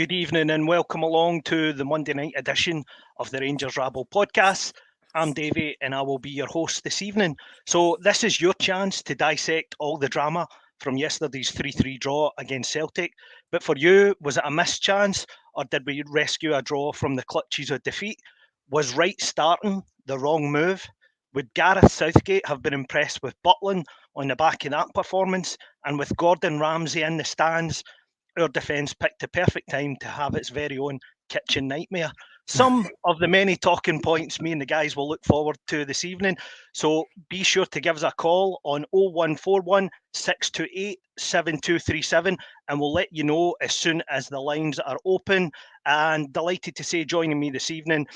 Good evening and welcome along to the Monday night edition of the Rangers Rabble podcast. I'm Davey and I will be your host this evening. So this is your chance to dissect all the drama from yesterday's 3-3 draw against Celtic. But for you, was it a missed chance or did we rescue a draw from the clutches of defeat? Was Wright starting the wrong move? Would Gareth Southgate have been impressed with Butland on the back of that performance? And with Gordon Ramsay in the stands, our defence picked the perfect time to have its very own kitchen nightmare. Some of the many talking points me and the guys will look forward to this evening. So be sure to give us a call on 0141 628 7237 and we'll let you know as soon as the lines are open. And delighted to say joining me this evening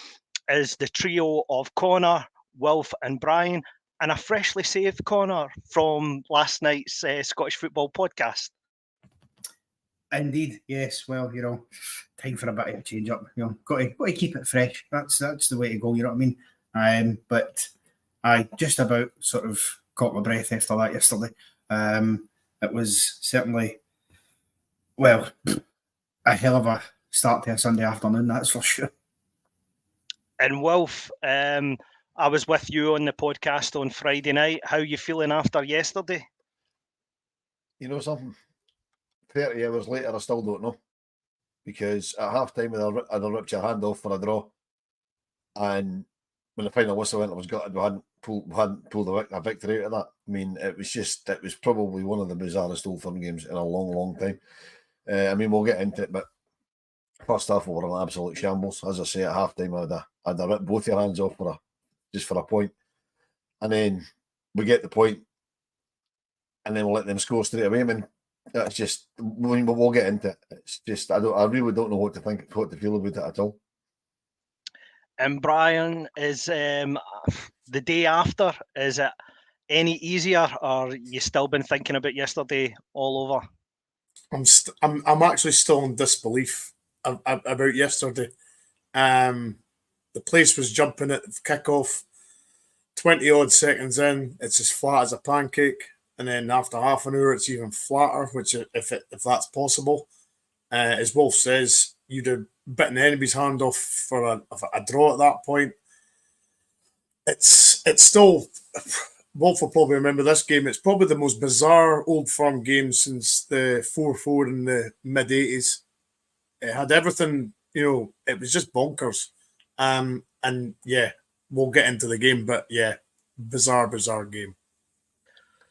is the trio of Connor, Wilf and Brian, and a freshly saved Connor from last night's Scottish Football podcast. Indeed, yes. Well, time for a bit of a change up. Got to keep it fresh. That's the way to go. You know what I mean? But I just about sort of caught my breath after that yesterday. It was certainly, well, a hell of a start to a Sunday afternoon. That's for sure. And Wilf, I was with you on the podcast on Friday night. How are you feeling after yesterday? You know something? 30 hours later, I still don't know. Because at half time, I'd ripped your hand off for a draw. And when the final whistle went, I was gutted we hadn't pulled a victory out of that. I mean, it was probably one of the bizarrest Old Firm games in a long, long time. We'll get into it, but first half, we were an absolute shambles. As I say, at half time, I'd have ripped both your hands off just for a point. And then we get the point, and then we'll let them score straight away. I mean, that's just, we'll get into it. It's just, I really don't know what to feel about it at all. And Brian, is the day after, is it any easier, or you still been thinking about yesterday all over? I'm actually still in disbelief about yesterday. The place was jumping at kickoff. 20 odd seconds in, it's as flat as a pancake. And then after half an hour, it's even flatter, which if that's possible. As Wolf says, you'd have bitten the enemy's hand off for a draw at that point. It's still, Wolf will probably remember this game, it's probably the most bizarre Old Firm game since the 4-4 in the mid-80s. It had everything, it was just bonkers. And yeah, we'll get into the game, but yeah, bizarre game.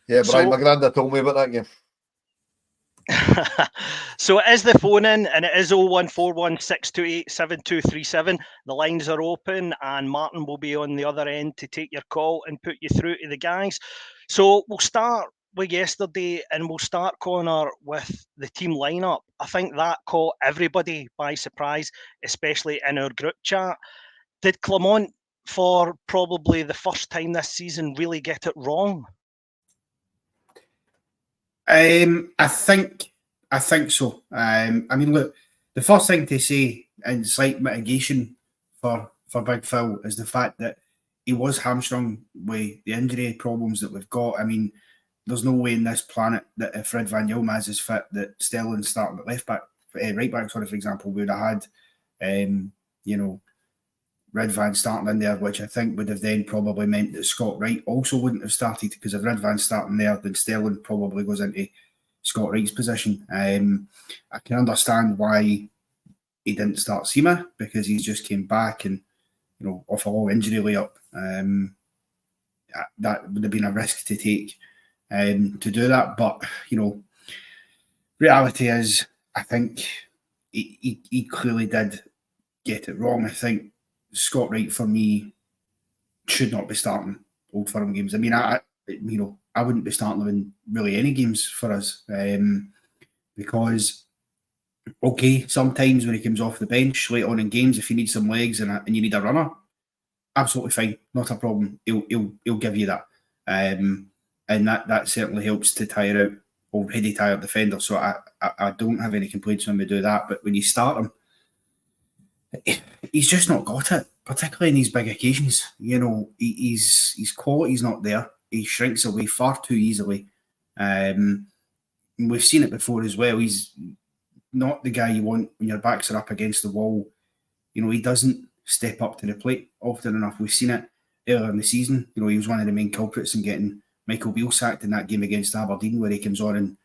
Yeah, Brian, my granddad told me about that game. So it is the phone in, and it is 0141 628 7237. The lines are open, and Martin will be on the other end to take your call and put you through to the guys. So we'll start with yesterday, and we'll start, Connor, with the team lineup. I think that caught everybody by surprise, especially in our group chat. Did Clement, for probably the first time this season, really get it wrong? I think so. Look, the first thing to say in slight mitigation for Big Phil is the fact that he was hamstrung with the injury problems that we've got. I mean, there's no way in this planet that if Red Van Yilmaz is fit, that Stelling starting at right back, for example, we would have had, Red Van starting in there, which I think would have then probably meant that Scott Wright also wouldn't have started, because if Red Van's starting there, then Stelling probably goes into Scott Wright's position. I can understand why he didn't start Sima, because he's just came back and, off a long injury layup. That would have been a risk to take to do that. But, reality is, I think he clearly did get it wrong. I think Scott Wright, for me, should not be starting Old Firm games. I mean, I wouldn't be starting them in really any games for us, because, okay, sometimes when he comes off the bench late on in games, if you need some legs and you need a runner, absolutely fine, not a problem. He'll give you that, and that certainly helps to tire out already tired defenders. So I don't have any complaints when we do that. But when you start him, he's just not got it, particularly in these big occasions. His quality's not there. He shrinks away far too easily. We've seen it before as well. not the guy you want when your backs are up against the wall. You know, he doesn't step up to the plate often enough. We've seen it earlier in the season. You know, he was one of the main culprits in getting Michael Beale sacked in that game against Aberdeen, where he comes on and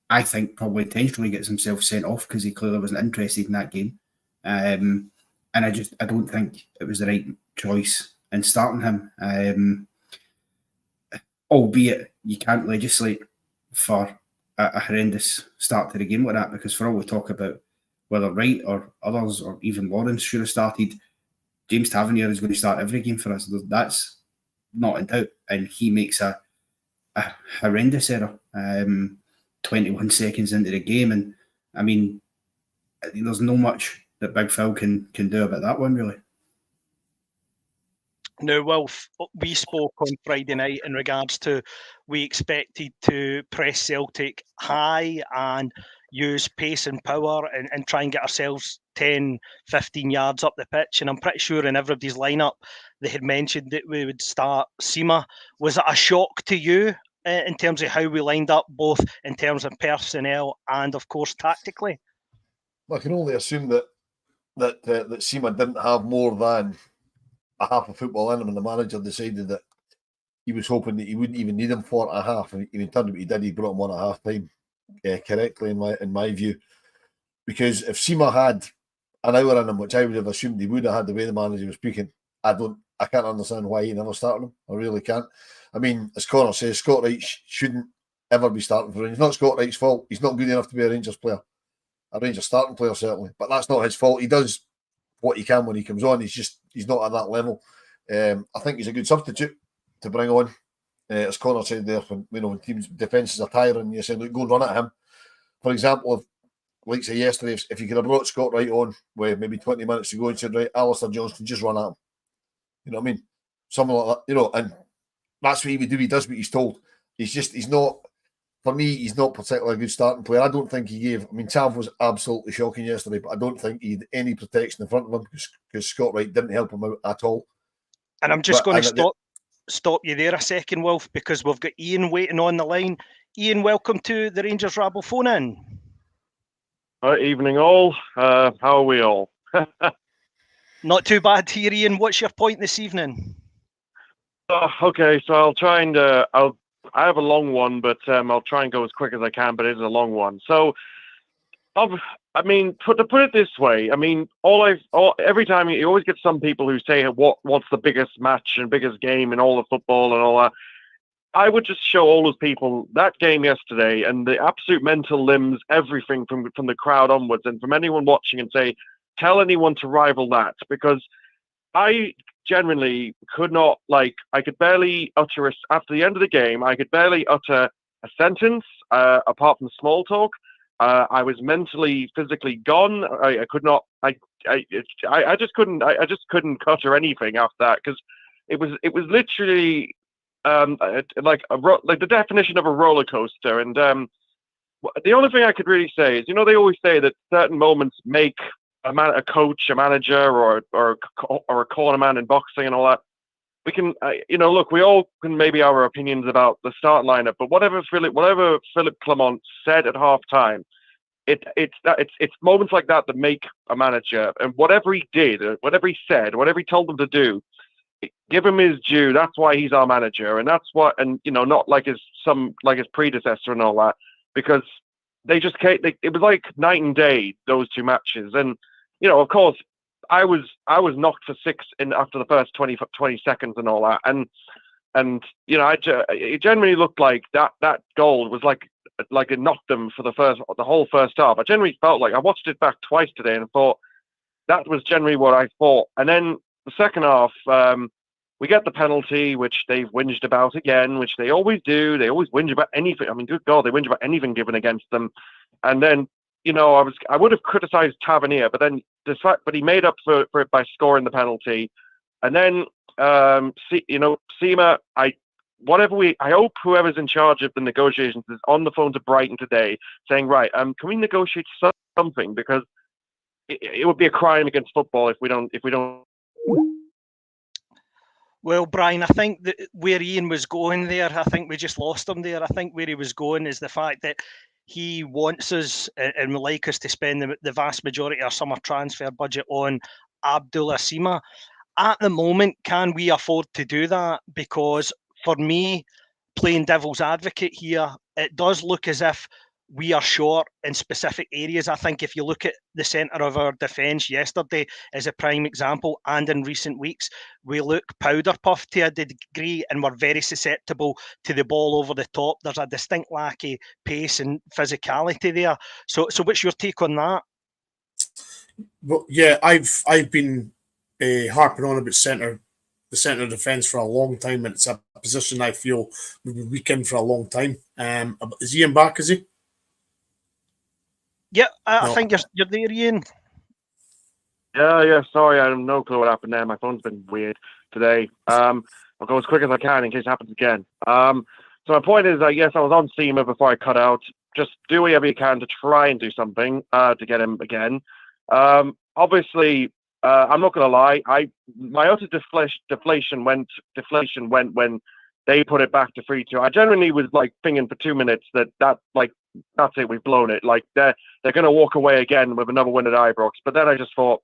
I think probably intentionally gets himself sent off because he clearly wasn't interested in that game. And I don't think it was the right choice in starting him. Albeit you can't legislate for a horrendous start to the game like that, because for all we talk about whether Wright or others or even Lawrence should have started, James Tavernier is going to start every game for us. That's not in doubt. And he makes a horrendous error 21 seconds into the game. And I mean, there's no much that Big Phil can do about that one, really. Now, Wilf, we spoke on Friday night in regards to we expected to press Celtic high and use pace and power and try and get ourselves 10, 15 yards up the pitch. And I'm pretty sure in everybody's lineup they had mentioned that we would start Sima. Was it a shock to you in terms of how we lined up, both in terms of personnel and, of course, tactically? Well, I can only assume that Sima didn't have more than a half of football in him, and the manager decided that he was hoping that he wouldn't even need him for a half, and in turn, what he did, he brought him on at half time correctly in my view. Because if Sima had an hour in him, which I would have assumed he would have had the way the manager was speaking, I can't understand why he never started him. I really can't. I mean, as Connor says, Scott Wright shouldn't ever be starting for Rangers. It's not Scott Wright's fault. He's not good enough to be a Rangers player. A Rangers starting player, certainly. But that's not his fault. He does what he can when he comes on. He's not at that level. I think he's a good substitute to bring on. As Connor said there, when teams' defences are tiring, you say, look, go and run at him. For example, like say yesterday, if you could have brought Scott Wright on with maybe 20 minutes to go and said, right, Alistair Jones can just run at him. You know what I mean? Something like that, and that's what he would do. He does what he's told. He's not, for me, he's not particularly a good starting player. I don't think he gave, Tav was absolutely shocking yesterday, but I don't think he had any protection in front of him because Scott Wright didn't help him out at all. And I'm just going to stop you there a second, Wilf, because we've got Ian waiting on the line. Ian, welcome to the Rangers Rabble phone in. Evening all. How are we all? Not too bad here, Ian. What's your point this evening? Okay, so I'll try and I have a long one, but I'll try and go as quick as I can. But it is a long one. So, to put it this way, every time you always get some people who say what's the biggest match and biggest game in all of football and all that. I would just show all those people that game yesterday and the absolute mental limbs, everything from the crowd onwards, and from anyone watching, and say, tell anyone to rival that, because I genuinely could not, I could barely utter, after the end of the game, I could barely utter a sentence apart from small talk. I was mentally, physically gone. I could not, I just couldn't utter anything after that, because it was literally like the definition of a roller coaster. And the only thing I could really say is, they always say that certain moments make a coach, a manager, or a corner man in boxing and all that. We can, look, we all can maybe have our opinions about the start lineup, but whatever Philippe Clement said at half time, it's moments like that that make a manager. And whatever he did, whatever he said, whatever he told them to do, give him his due. That's why he's our manager, and that's what, and not like his predecessor and all that, because they just can't. It was like night and day, those two matches. And of course, I was knocked for six after the first 20 seconds and all that, and it generally looked like that goal was like it knocked them for the whole first half. I generally felt like, I watched it back twice today and thought that was generally what I thought. And then the second half, we get the penalty, which they've whinged about again, which they always do. They always whinge about anything. I mean, good God, they whinge about anything given against them. And then, I would have criticised Tavernier, but he made up for it by scoring the penalty. And then, Sima, I hope whoever's in charge of the negotiations is on the phone to Brighton today, saying, right, can we negotiate something? Because it would be a crime against football if we don't. Well, Brian, I think that where Ian was going there, I think we just lost him there. I think where he was going is the fact that he wants us and would like us to spend the vast majority of our summer transfer budget on Abdul Asima. At the moment, can we afford to do that? Because for me, playing devil's advocate here, it does look as if we are short in specific areas. I think if you look at the centre of our defence yesterday as a prime example, and in recent weeks, we look powder puff to a degree and we're very susceptible to the ball over the top. There's a distinct lack of pace and physicality there. So what's your take on that? Well, yeah, I've been harping on about the centre of defence for a long time, and it's a position I feel we've been weak in for a long time. Is Ian back, is he? Yeah, I think you're there, Ian. Yeah. Sorry, I have no clue what happened there. My phone's been weird today. I'll go as quick as I can in case it happens again. So my point is, yes, I was on SEMA before I cut out. Just do whatever you can to try and do something to get him again. Obviously, I'm not going to lie. My utter deflation went when they put it back to 3-2. I genuinely was like thinking for 2 minutes that that's it, we've blown it. Like they're going to walk away again with another win at Ibrox. But then I just thought,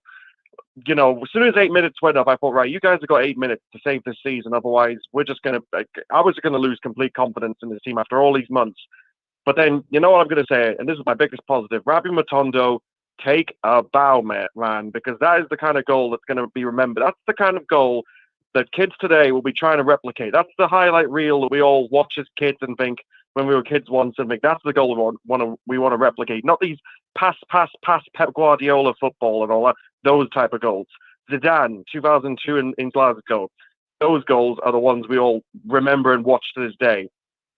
as soon as 8 minutes went up, I thought, right, you guys have got 8 minutes to save this season. Otherwise, I was going to lose complete confidence in this team after all these months. But then, you know what I'm going to say, and this is my biggest positive, Rabbi Matondo, take a bow, man, because that is the kind of goal that's going to be remembered. That's the kind of goal that kids today will be trying to replicate. That's the highlight reel that we all watch as kids and think when we were kids once and think that's the goal we want to replicate. Not these pass Pep Guardiola football and all that, those type of goals. Zidane, 2002 in Glasgow. Those goals are the ones we all remember and watch to this day.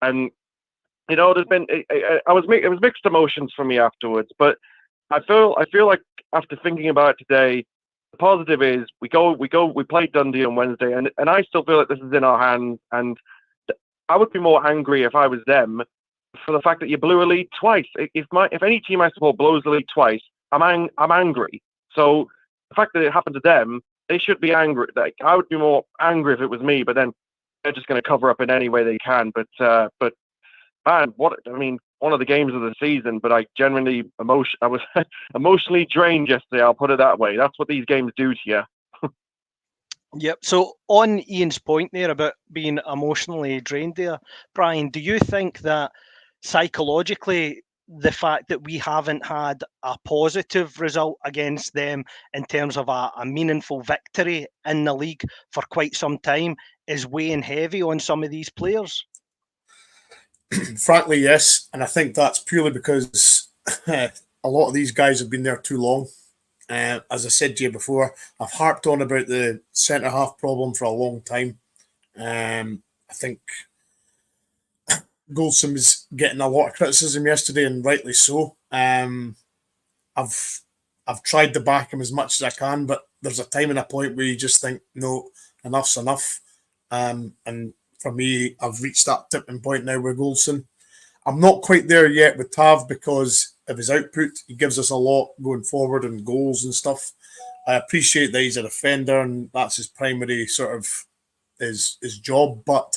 And there's been it was mixed emotions for me afterwards, but I feel like after thinking about it today, the positive is we play Dundee on Wednesday, and I still feel like this is in our hands. And I would be more angry if I was them for the fact that you blew a lead twice. If any team I support blows the lead twice, I'm angry. So the fact that it happened to them, they should be angry. Like I would be more angry if it was me, but then they're just going to cover up in any way they can. But man, one of the games of the season, but I was emotionally drained yesterday. I'll put it that way. That's what these games do to you. Yep. So on Ian's point there about being emotionally drained there, Brian, do you think that psychologically the fact that we haven't had a positive result against them in terms of a meaningful victory in the league for quite some time is weighing heavy on some of these players? Frankly, yes. And I think that's purely because a lot of these guys have been there too long. As I said to you before, I've harped on about the centre-half problem for a long time. I think Goldson was getting a lot of criticism yesterday, and rightly so. I've tried to back him as much as I can, but there's a time and a point where you just think, no, enough's enough. And for me, I've reached that tipping point now with Goldson. I'm not quite there yet with Tav because of his output. He gives us a lot going forward and goals and stuff. I appreciate that he's a defender and that's his primary sort of his job, but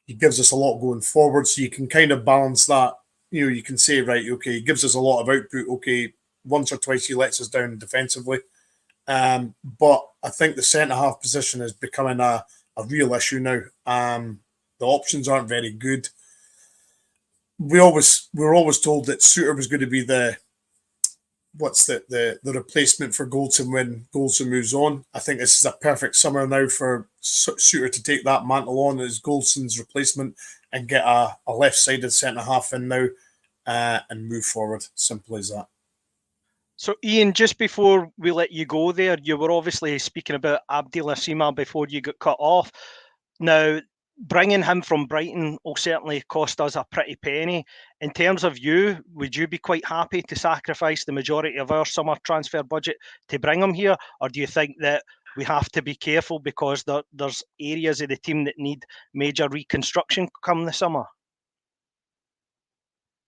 he gives us a lot going forward, so you can kind of balance that. You can say, right, okay, he gives us a lot of output. Okay, once or twice he lets us down defensively. But I think the centre-half position is becoming a real issue now. The options aren't very good. We were always told that Suter was going to be the replacement for Goldson when Goldson moves on. I think this is a perfect summer now for Suter to take that mantle on as Goldson's replacement and get a left-sided centre-half in now and move forward. Simple as that. So, Ian, just before we let you go there, you were obviously speaking about Abdel Asima before you got cut off. Now, bringing him from Brighton will certainly cost us a pretty penny. In terms of you, would you be quite happy to sacrifice the majority of our summer transfer budget to bring him here? Or do you think that we have to be careful because there's areas of the team that need major reconstruction come the summer?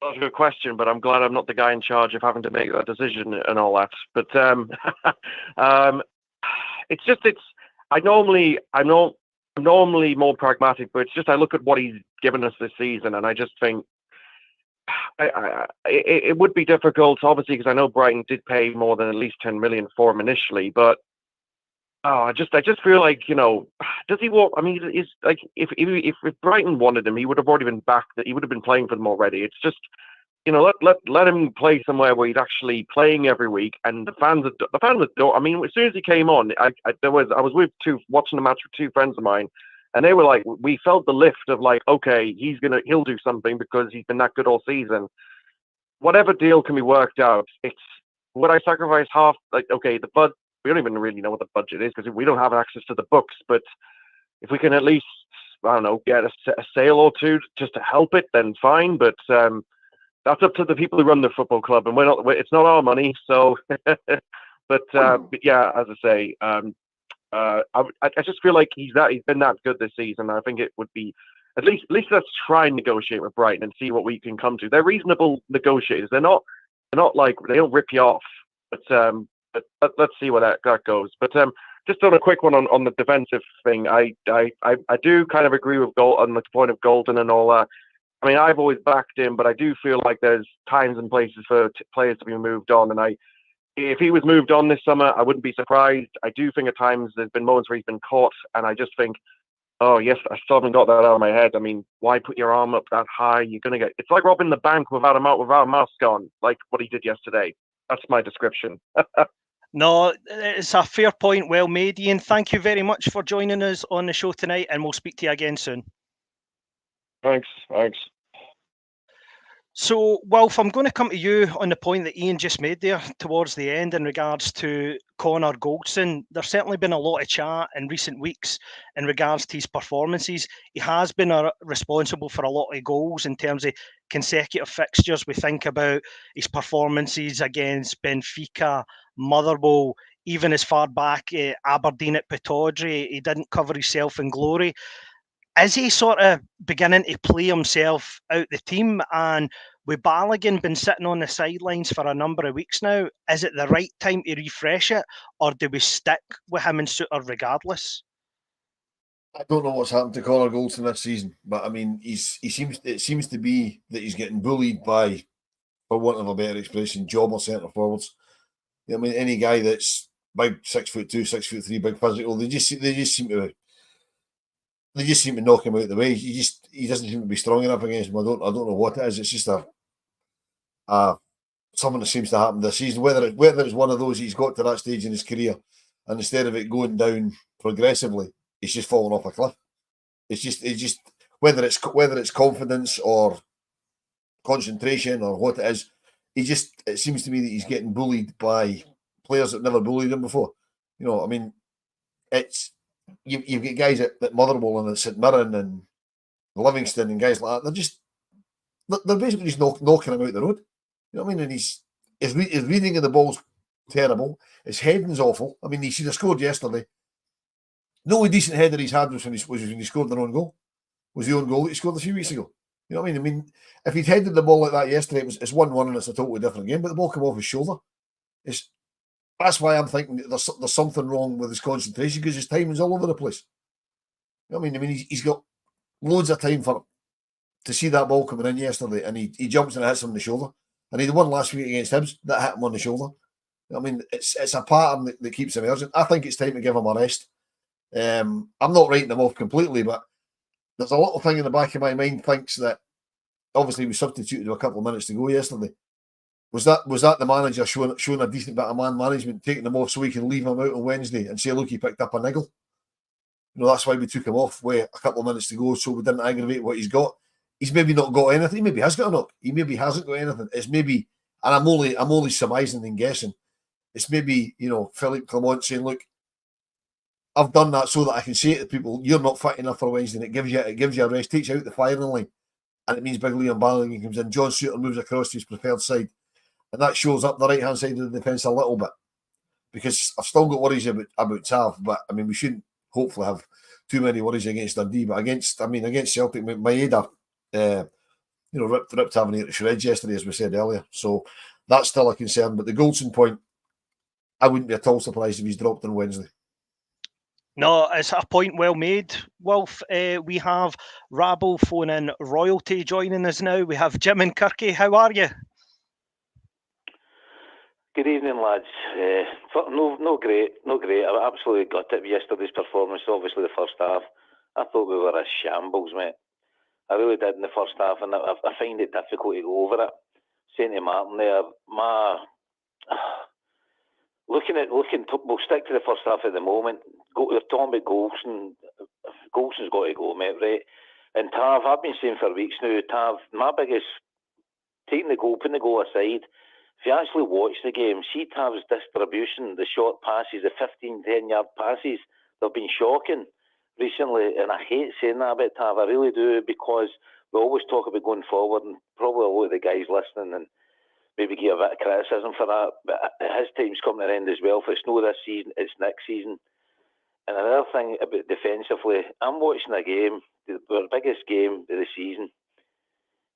That's a good question, but I'm glad I'm not the guy in charge of having to make that decision and all that. But I'm normally more pragmatic, but it's just I look at what he's given us this season, and I just think it would be difficult, obviously, because I know Brighton did pay more than at least 10 million for him initially, but I just feel like, does he want? I mean, is like if Brighton wanted him, he would have already been back. He would have been playing for them already. It's just, let him play somewhere where he's actually playing every week, and the fans adore. I mean, as soon as he came on, I was watching the match with two friends of mine, and they were like, we felt the lift of like, okay, he'll do something because he's been that good all season. Whatever deal can be worked out, would I sacrifice half? Like, okay, we don't even really know what the budget is because we don't have access to the books. But if we can at least, I don't know, get a sale or two just to help it, then fine. But that's up to the people who run the football club, and it's not our money. So, but yeah, as I say, I just feel like he's been that good this season. I think it would be at least let's try and negotiate with Brighton and see what we can come to. They're reasonable negotiators. They're not like they don't rip you off, but let's see where that goes. But just on a quick one on the defensive thing, I do kind of agree with Gold on the point of Golden and all that. I mean, I've always backed him, but I do feel like there's times and places for players to be moved on. And if he was moved on this summer, I wouldn't be surprised. I do think at times there's been moments where he's been caught, and I just think, oh yes, I still haven't got that out of my head. I mean, why put your arm up that high? You're gonna get. It's like robbing the bank without a mask on, like what he did yesterday. That's my description. No, it's a fair point. Well made, Ian. Thank you very much for joining us on the show tonight, and we'll speak to you again soon. Thanks. So, Wilf, I'm going to come to you on the point that Ian just made there towards the end in regards to Connor Goldson. There's certainly been a lot of chat in recent weeks in regards to his performances. He has been responsible for a lot of goals in terms of consecutive fixtures. We think about his performances against Benfica, Motherwell, even as far back Aberdeen at Pittodrie. He didn't cover himself in glory. Is he sort of beginning to play himself out the team? And with Balogun been sitting on the sidelines for a number of weeks now, is it the right time to refresh it, or do we stick with him and Suter regardless? I don't know what's happened to Connor Goldson this season, but I mean, it seems to be that he's getting bullied by, for want of a better expression, jobber centre forwards. I mean, any guy that's big, 6'2", 6'3", big physical, they just seem to knock him out of the way. He doesn't seem to be strong enough against him. I don't know what it is. It's just something that seems to happen this season. Whether it's one of those he's got to that stage in his career, and instead of it going down progressively, he's just fallen off a cliff. It's just whether it's confidence or concentration or what it is. It seems to me that he's getting bullied by players that never bullied him before. I mean, it's. You've got guys at Motherwell and at St Mirren and Livingston and guys like that. They're basically just knocking him out the road. You know what I mean? And his reading of the ball's terrible. His heading's awful. I mean, he should have scored yesterday. The only decent header he's had was when he scored their own goal. Was the own goal that he scored a few weeks ago. You know what I mean? I mean, if he'd headed the ball like that yesterday, it's 1-1 and it's a totally different game. But the ball came off his shoulder. That's why I'm thinking there's something wrong with his concentration, because his timing's all over the place. You know what I mean? He's got loads of time to see that ball coming in yesterday, and he jumps and hits him on the shoulder. And he had one last week against Hibs that hit him on the shoulder. You know what I mean, it's a pattern that keeps emerging. I think it's time to give him a rest. I'm not writing him off completely, but there's a little thing in the back of my mind thinks that obviously we substituted a couple of minutes to go yesterday. Was that the manager showing a decent bit of man management, taking him off so we can leave him out on Wednesday and say, look, he picked up a niggle? That's why we took him off with a couple of minutes to go, so we didn't aggravate what he's got. He's maybe not got anything. He maybe has got a knock. He maybe hasn't got anything. It's maybe, and I'm only surmising and guessing. It's maybe, Philippe Clement saying, look, I've done that so that I can say to people, you're not fit enough for Wednesday, and it gives you a rest, takes you out the firing line, and it means big Liam Balogun comes in. John Suter moves across to his preferred side. And that shows up the right-hand side of the defence a little bit, because I've still got worries about Tav, but I mean, we shouldn't hopefully have too many worries against Dundee. But against Celtic, Maeda, ripped Tavernier to shreds yesterday, as we said earlier. So that's still a concern. But the Goldson point, I wouldn't be at all surprised if he's dropped on Wednesday. No, it's a point well made, Wolf. We have Rabble phoning royalty joining us now. We have Jim and Kirky. How are you? Good evening, lads. No great. I absolutely got it with yesterday's performance. Obviously, the first half, I thought we were a shambles, mate. I really did in the first half, and I find it difficult to go over it. Saying to Martin there, we'll stick to the first half at the moment. We're talking about Golson. Golson's got to go, mate, right? And Tav, I've been saying for weeks now, Tav, my biggest, putting the goal aside, if you actually watch the game, see Tav's distribution, the short passes, the 15, 10-yard passes, they've been shocking recently, and I hate saying that about Tav, I really do, because we always talk about going forward, and probably a lot of the guys listening and maybe give a bit of criticism for that, but his time's coming to an end as well. If it's not this season, it's next season. And another thing about defensively, I'm watching a game, our biggest game of the season,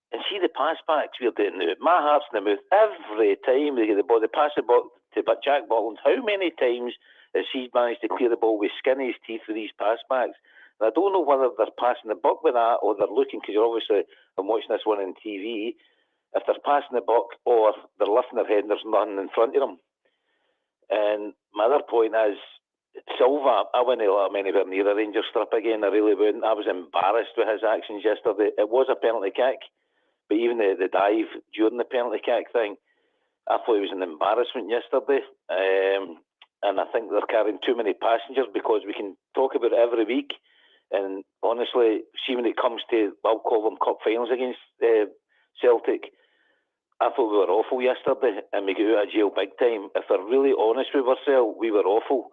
and see the pass backs we're doing now. My heart's in the mouth. Every time they get the ball, they pass the ball to Jack Butland. How many times has he managed to clear the ball with skin his teeth with these pass backs? And I don't know whether they're passing the buck with that or they're looking, because obviously I'm watching this one on TV, if they're passing the buck or they're lifting their head and there's nothing in front of them. And my other point is, Silva, I wouldn't let him anywhere near a Rangers strip again. I really wouldn't. I was embarrassed with his actions yesterday. It was a penalty kick, but even the dive during the penalty kick thing, I thought it was an embarrassment yesterday. And I think they're carrying too many passengers, because we can talk about it every week. And honestly, see when it comes to, I'll call them cup finals against Celtic, I thought we were awful yesterday, and we got out of jail big time. If we're really honest with ourselves, we were awful.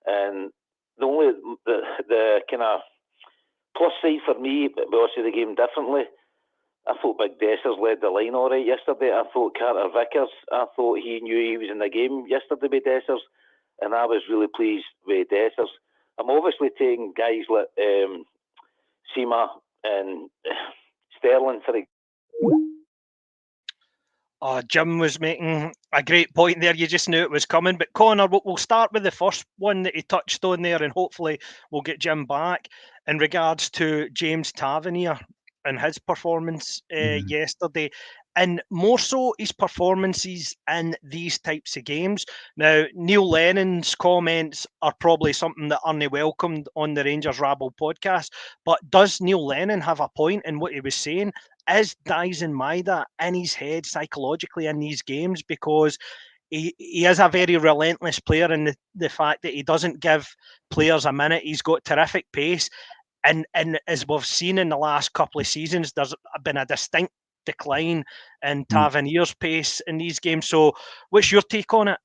And the only the kind of plus side for me, we all see the game differently. I thought Big Dessers led the line all right yesterday. I thought Carter Vickers, I thought he knew he was in the game yesterday with Dessers, and I was really pleased with Dessers. I'm obviously taking guys like Seema and Sterling for Jim was making a great point there. You just knew it was coming. But Connor, we'll start with the first one that he touched on there, and hopefully we'll get Jim back in regards to James Tavernier and his performance yesterday, and more so his performances in these types of games. Now, Neil Lennon's comments are probably something that aren't welcomed on the Rangers Rabble podcast, but does Neil Lennon have a point in what he was saying? Is Dyson Maeda in his head psychologically in these games? Because he is a very relentless player in the fact that he doesn't give players a minute. He's got terrific pace. And as we've seen in the last couple of seasons, there's been a distinct decline in Tavernier's pace in these games. So what's your take on it?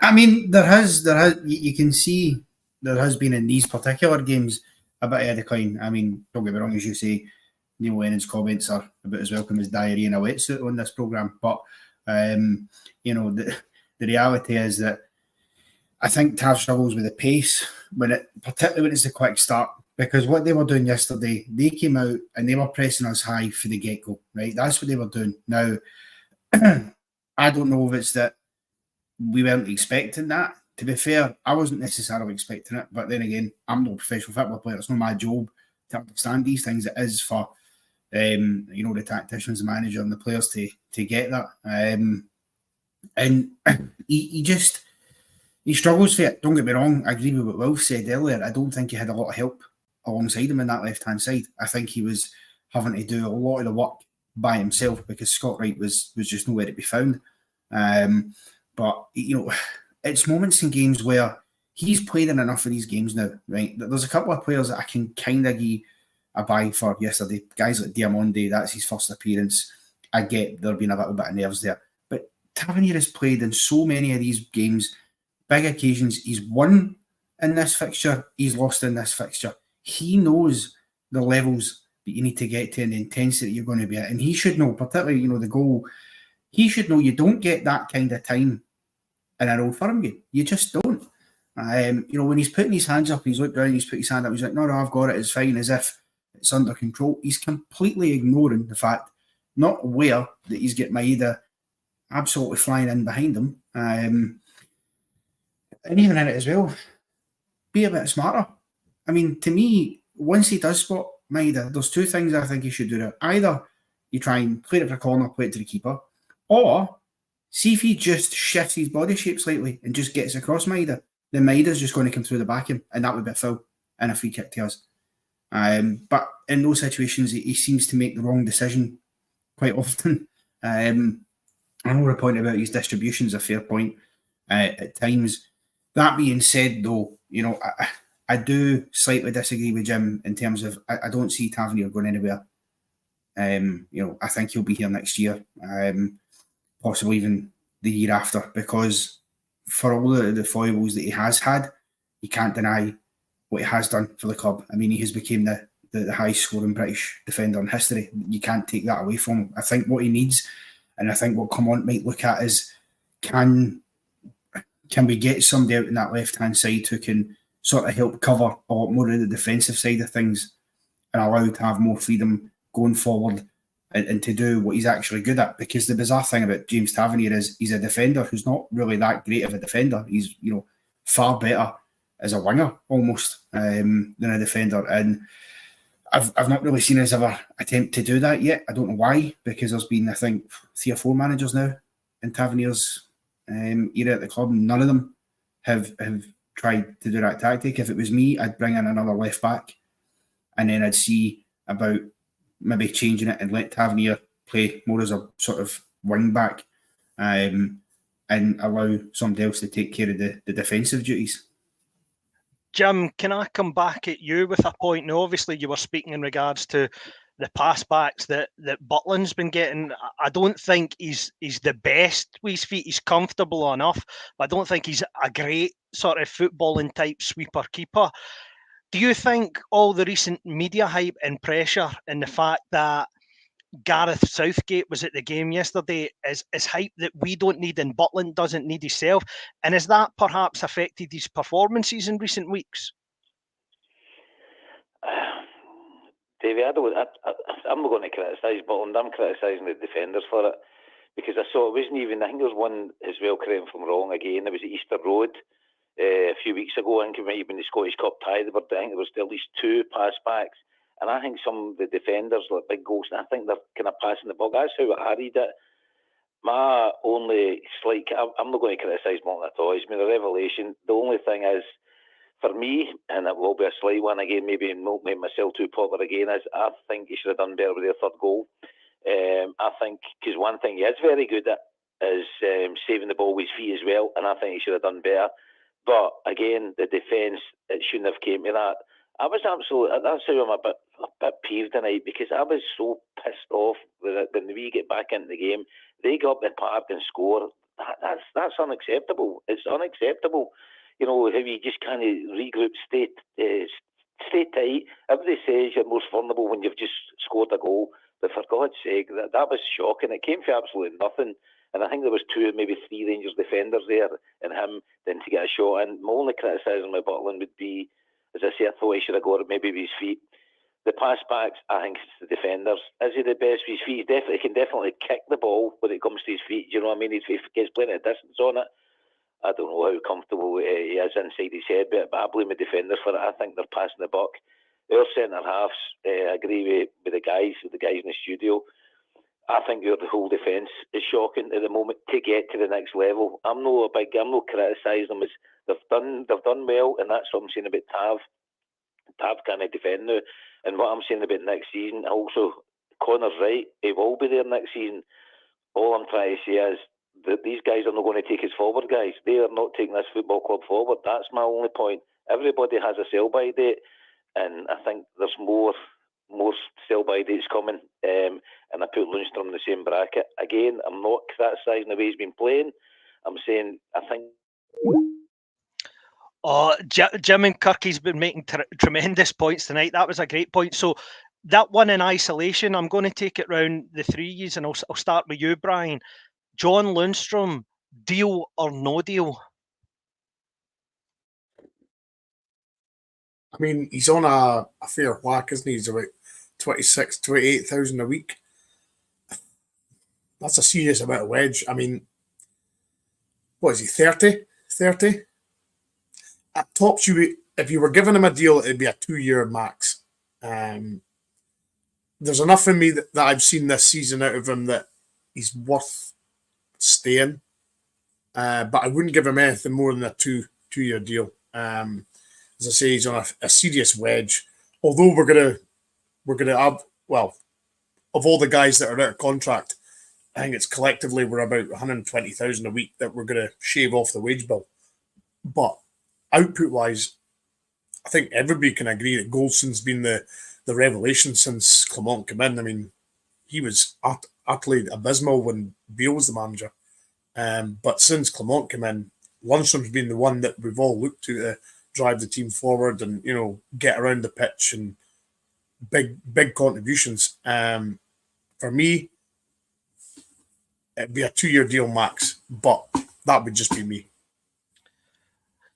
I mean, there has you can see there has been in these particular games a bit of a decline. I mean, don't get me wrong, as you say, Neil Lennon's comments are about as welcome as diarrhea in a wetsuit on this programme. But, you know, the reality is that I think Tav struggles with the pace, particularly when it's a quick start, because what they were doing yesterday, they came out and they were pressing us high for the get-go, right? That's what they were doing. Now, I don't know if it's that we weren't expecting that. To be fair, I wasn't necessarily expecting it, but then again, I'm not a professional football player. It's not my job to understand these things. It is for you know, the tacticians, the manager, and the players to get that. And he struggles for it. Don't get me wrong. I agree with what Wilf said earlier. I don't think he had a lot of help alongside him in that left-hand side. I think he was having to do a lot of the work by himself, because Scott Wright was just nowhere to be found. But, you know, it's moments in games where he's played in enough of these games now, right? There's a couple of players that I can kind of give a buy for yesterday. Guys like Diamonde, that's his first appearance. I get there being a little bit of nerves there. But Tavernier has played in so many of these games, big occasions. He's won in this fixture, he's lost in this fixture. He knows the levels that you need to get to and the intensity you're going to be at. And he should know, particularly, you know, the goal, he should know you don't get that kind of time in an Old Firm game. You just don't. You know, when he's putting his hands up, he's looked down, he's put his hand up, he's like, no, I've got it, it's fine, as if it's under control. He's completely ignoring the fact, not aware that he's got Maeda absolutely flying in behind him. And even in it as well, be a bit smarter. I mean, to me, once he does spot Maida, there's two things I think he should do there. Either you try and play it for a corner, play it to the keeper, or see if he just shifts his body shape slightly and just gets across Maida. Then Maida's just going to come through the back of him, and that would be a foul and a free kick to us. But in those situations, he seems to make the wrong decision quite often. I know the point about his distribution is a fair point at times. That being said, though, I do slightly disagree with Jim in terms of I don't see Tavernier going anywhere. I think he'll be here next year, possibly even the year after, because for all the foibles that he has had, you can't deny what he has done for the club. I mean, he has become the highest scoring British defender in history. You can't take that away from him. I think what he needs, and I think what Clement might look at is, can we get somebody out in that left-hand side who can sort of help cover a lot more of the defensive side of things and allow to have more freedom going forward and to do what he's actually good at? Because the bizarre thing about James Tavernier is he's a defender who's not really that great of a defender. He's, far better as a winger almost than a defender. And I've not really seen us ever attempt to do that yet. I don't know why, because there's been, I think, 3 or 4 managers now in Tavernier's era at the club. None of them have tried to do that tactic. If it was me, I'd bring in another left back, and then I'd see about maybe changing it and let Tavernier play more as a sort of wing back, and allow somebody else to take care of the defensive duties. Jim, can I come back at you with a point? Now, obviously, you were speaking in regards to the pass backs that Butland's been getting. I don't think he's the best with his feet. He's comfortable enough, but I don't think he's a great sort of footballing type sweeper keeper. Do you think all the recent media hype and pressure and the fact that Gareth Southgate was at the game yesterday is hype that we don't need and Butland doesn't need himself? And has that perhaps affected his performances in recent weeks? Davey, I'm not going to criticise Butland. I'm criticising the defenders for it, because I saw it wasn't even, I think there was one as well, correct me if I'm wrong again, it was at Easter Road a few weeks ago. I think it might have been the Scottish Cup tie. I think there was at least 2 pass backs. And I think some of the defenders, like big goals, I think they're kind of passing the buck. That's how I read it. My only slight, I'm not going to criticise Martin at all. He's made a revelation. The only thing is, for me, and it will be a slight one again, maybe not make myself too popular again, is I think he should have done better with their third goal. I think, because one thing he is very good at is saving the ball with his feet as well, and I think he should have done better. But again, the defence, it shouldn't have came to that. I was absolutely, that's how I'm a bit peeved tonight, because I was so pissed off when we get back into the game. They go up the park and score. That's unacceptable. It's unacceptable. How you just kind of regroup, stay tight. Everybody says you're most vulnerable when you've just scored a goal. But for God's sake, that was shocking. It came for absolutely nothing. And I think there was 2, maybe 3 Rangers defenders there, and him then to get a shot. And my only criticism with Butland would be, as I say, I thought he should have got it maybe with his feet. The pass backs, I think it's the defenders. Is he the best with his feet? He can definitely kick the ball when it comes to his feet. Do you know what I mean? If he gets plenty of distance on it, I don't know how comfortable he is inside his head, but I blame the defenders for it. I think they're passing the buck. Our centre halves, I agree with the guys in the studio. I think the whole defence is shocking at the moment to get to the next level. I'm not criticising them. They've done well, and that's what I'm saying about Tav. Tav can't defend now, and what I'm saying about next season. Also, Connor's right. He will be there next season. All I'm trying to say is that these guys are not going to take us forward, guys. They are not taking this football club forward. That's my only point. Everybody has a sell-by date, and I think there's more sell-by dates coming, and I put Lundstrom in the same bracket. Again, I'm not criticising the way he's been playing. I'm saying I think... Oh, Jim and Kirky's been making tremendous points tonight. That was a great point. So that one in isolation, I'm going to take it round the 3s, and I'll start with you, Brian. John Lundstrom, deal or no deal? I mean, he's on a fair whack, isn't he? He's about 26,000, 28,000 a week. That's a serious amount of wedge. I mean, what is he, 30? 30? At tops, you if you were giving him a deal, it'd be a 2-year max. There's enough in me that I've seen this season out of him that he's worth staying. But I wouldn't give him anything more than a two-year deal. As I say, he's on a serious wedge. Although we're gonna have, well, of all the guys that are out of contract, I think it's collectively we're about 120,000 a week that we're gonna shave off the wage bill. But output-wise, I think everybody can agree that Goldson's been the revelation since Clement came in. I mean, he was utterly abysmal when Beale was the manager. But since Clement came in, Lundstrom's been the one that we've all looked to drive the team forward and, you know, get around the pitch and big contributions. For me, it'd be a 2-year deal max, but that would just be me.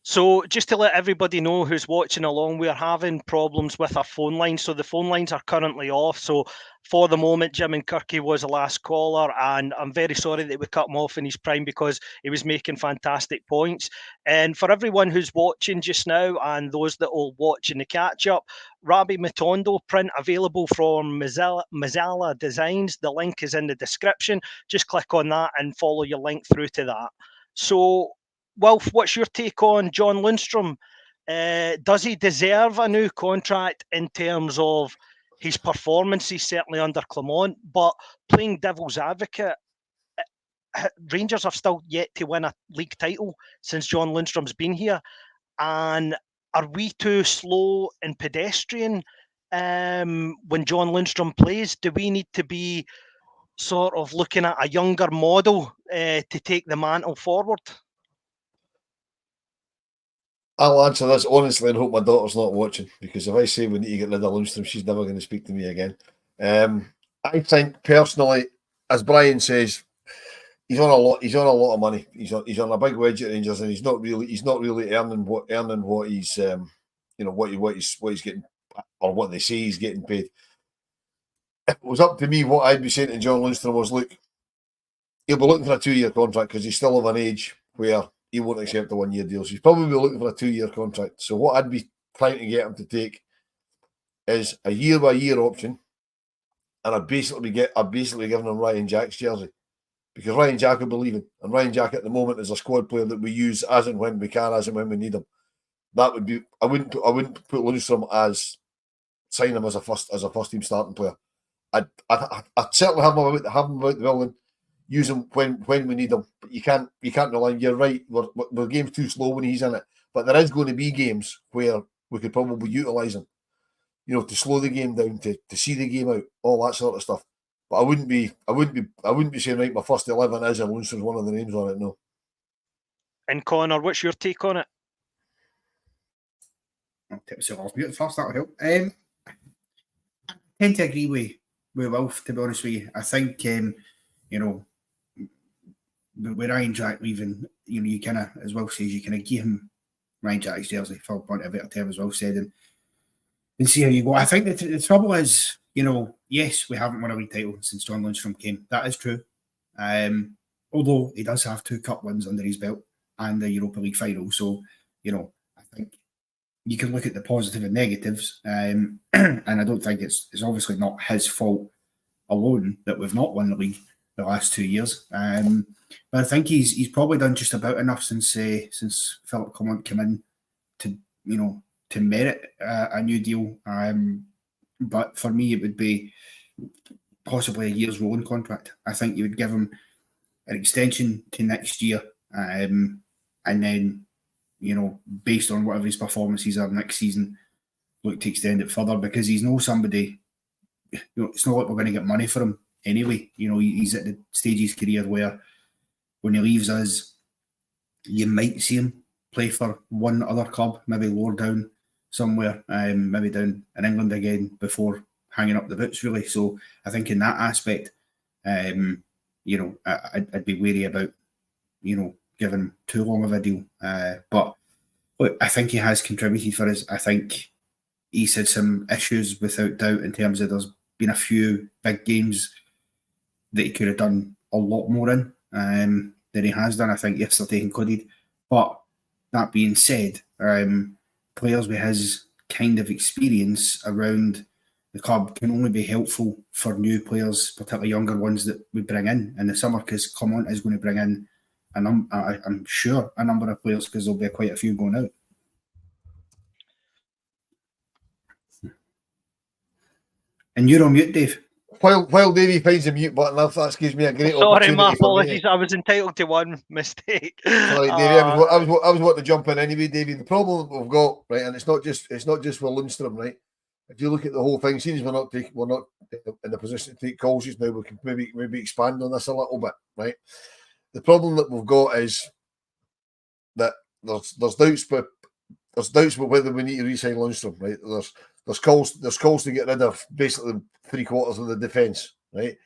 So just to let everybody know who's watching along, we're having problems with our phone lines. So the phone lines are currently off. So for the moment, Jim and Kirky was the last caller, and I'm very sorry that we cut him off in his prime because he was making fantastic points. And for everyone who's watching just now and those that will watch in the catch-up, Rabbi Matondo print available from Mazzala Designs. The link is in the description. Just click on that and follow your link through to that. So, Wilf, what's your take on John Lundstrom? Does he deserve a new contract in terms of his performances, certainly under Clement? But playing devil's advocate, Rangers have still yet to win a league title since John Lundstrom's been here. And are we too slow and pedestrian when John Lundstrom plays? Do we need to be sort of looking at a younger model to take the mantle forward? I'll answer this honestly and hope my daughter's not watching, because if I say we need to get rid of Lundstrom, she's never going to speak to me again. I think personally, as Brian says, he's on a lot. He's on a lot of money. He's on a big wage at Rangers, and he's not really earning what he's what he's getting, or what they say he's getting paid. If it was up to me, what I'd be saying to John Lundstrom was, look, he'll be looking for a 2-year contract because he's still of an age where he won't accept a 1-year deal. So he's probably looking for a 2-year contract. So what I'd be trying to get him to take is a year-by-year option, and I'd basically giving him Ryan Jack's jersey, because Ryan Jack will be leaving, and Ryan Jack at the moment is a squad player that we use as and when we can, as and when we need him. That would be. I wouldn't put Lundstrom as sign him as a first team starting player. I'd certainly have him about the building. Use him when we need him, but you can't rely. You're right. The game's too slow when he's in it. But there is going to be games where we could probably utilise him, to slow the game down, to see the game out, all that sort of stuff. But I wouldn't be saying, right, my first 11 is, and Lundstrom's one of the names on it. No. And Connor, what's your take on it? I'll take myself off mute first. That'll help. I tend to agree with Wilf, to be honest with you. I think with Ryan Jack leaving, you kind of, as Will says, you kind of give him Ryan Jack's jersey, for want of a better term, as Will said, and see how you go. I think that the trouble is, yes, we haven't won a league title since John Lundstrom came. That is true. Although he does have 2 cup wins under his belt and the Europa League final. So, I think you can look at the positive and negatives. And I don't think it's obviously not his fault alone that we've not won the league the last 2 years. But I think he's probably done just about enough since Philip Clement came in to merit a new deal. But for me, it would be possibly a year's rolling contract. I think you would give him an extension to next year, and then based on whatever his performances are next season, look to extend it further, because he's no somebody. It's not like we're going to get money for him anyway. He's at the stage of his career where, when he leaves us, you might see him play for one other club, maybe lower down somewhere, maybe down in England again, before hanging up the boots, really. So I think in that aspect, I'd be wary about, giving him too long of a deal. But look, I think he has contributed for us. I think he's had some issues, without doubt, in terms of there's been a few big games that he could have done a lot more in than he has done, I think, yesterday included. But that being said, players with his kind of experience around the club can only be helpful for new players, particularly younger ones that we bring in the summer, because Clement is going to bring in, I'm sure, a number of players, because there'll be quite a few going out. And you're on mute, Dave. While Davey finds the mute button, that gives me a great Sorry, opportunity. my apologies. I was entitled to one mistake. Sorry, Davey. I was wanting to jump in anyway, Davey. The problem that we've got, right, and it's not just with Lundstrom, right. If you look at the whole thing, since we're not in the position to take calls just now, we can maybe expand on this a little bit, right. The problem that we've got is that there's doubts, but whether we need to re-sign Lundstrom, right. There's calls to get rid of basically 3/4 of the defence, right.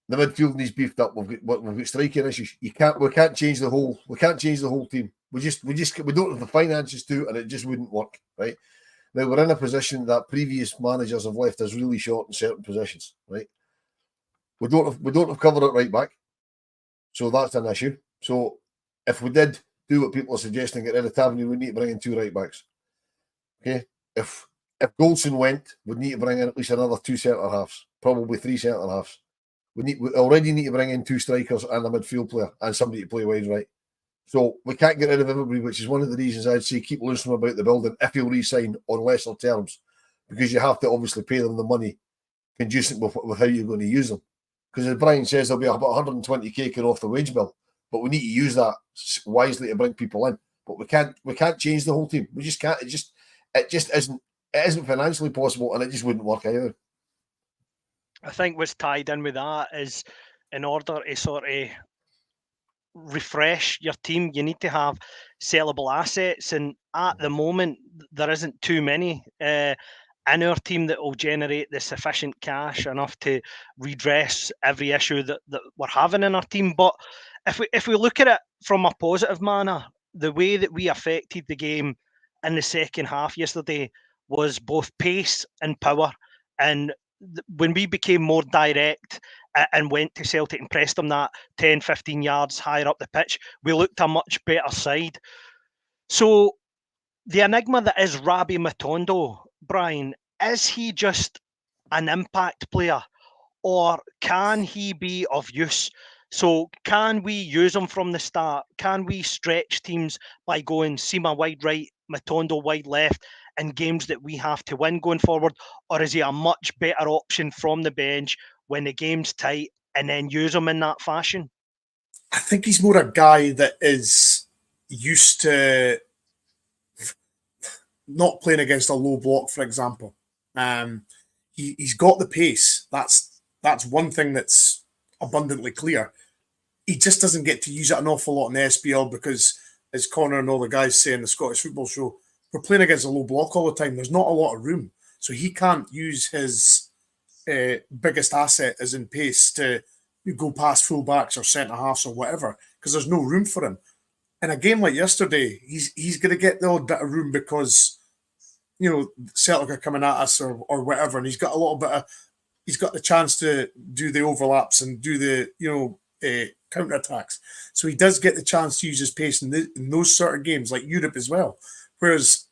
The midfield needs beefed up. We've got striking issues. We can't change the whole team. We don't have the finances to, and it just wouldn't work, right. Now we're in a position that previous managers have left us really short in certain positions, right. We don't have cover at right back, so that's an issue. So if we did do what people are suggesting, get rid of Tavernier, we need to bring in 2 right backs. Okay, if Goldson went, we'd need to bring in at least another 2 centre halves, probably 3 centre halves. We already need to bring in 2 strikers and a midfield player and somebody to play wide right. So we can't get rid of everybody, which is one of the reasons I'd say keep Lundstrom about the building if he'll re-sign on lesser terms, because you have to obviously pay them the money conducive with how you're going to use them. Because as Brian says, there'll be about 120k coming off the wage bill, but we need to use that wisely to bring people in. But we can't change the whole team. We just can't. It just isn't financially possible, and it just wouldn't work either. I think what's tied in with that is, in order to sort of refresh your team, you need to have sellable assets, and at the moment there isn't too many in our team that will generate the sufficient cash enough to redress every issue that we're having in our team. But if we look at it from a positive manner, the way that we affected the game in the second half yesterday was both pace and power. And when we became more direct and went to Celtic and pressed them that 10, 15 yards higher up the pitch, we looked a much better side. So the enigma that is Rabbi Matondo, Brian, is he just an impact player, or can he be of use? So can we use him from the start? Can we stretch teams by going Sima wide right, Matondo wide left in games that we have to win going forward? Or is he a much better option from the bench when the game's tight and then use him in that fashion? I think he's more a guy that is used to not playing against a low block, for example. He's got the pace. That's one thing that's abundantly clear. He just doesn't get to use it an awful lot in the SPL because, as Connor and all the guys say in the Scottish Football Show, we're playing against a low block all the time. There's not a lot of room. So he can't use his biggest asset as in pace to go past full-backs or centre-halves or whatever, because there's no room for him. In a game like yesterday, he's going to get the odd bit of room because, you know, Celtic are coming at us or whatever, and he's got a little bit of, he's got the chance to do the overlaps and do the, you know, counter-attacks. So he does get the chance to use his pace in those sort of games, like Europe as well. Whereas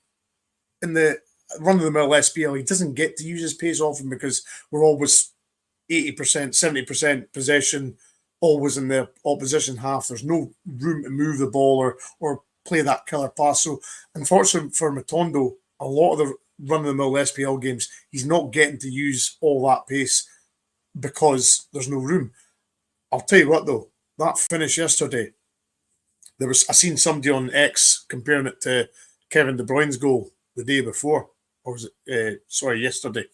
in the run-of-the-mill SPL, he doesn't get to use his pace often because we're always 80%, 70% possession, always in the opposition half. There's no room to move the ball or play that killer pass. So unfortunately for Matondo, a lot of the run-of-the-mill SPL games, he's not getting to use all that pace because there's no room. I'll tell you what, though, that finish yesterday, I seen somebody on X comparing it to Kevin De Bruyne's goal the day before, or was it, yesterday.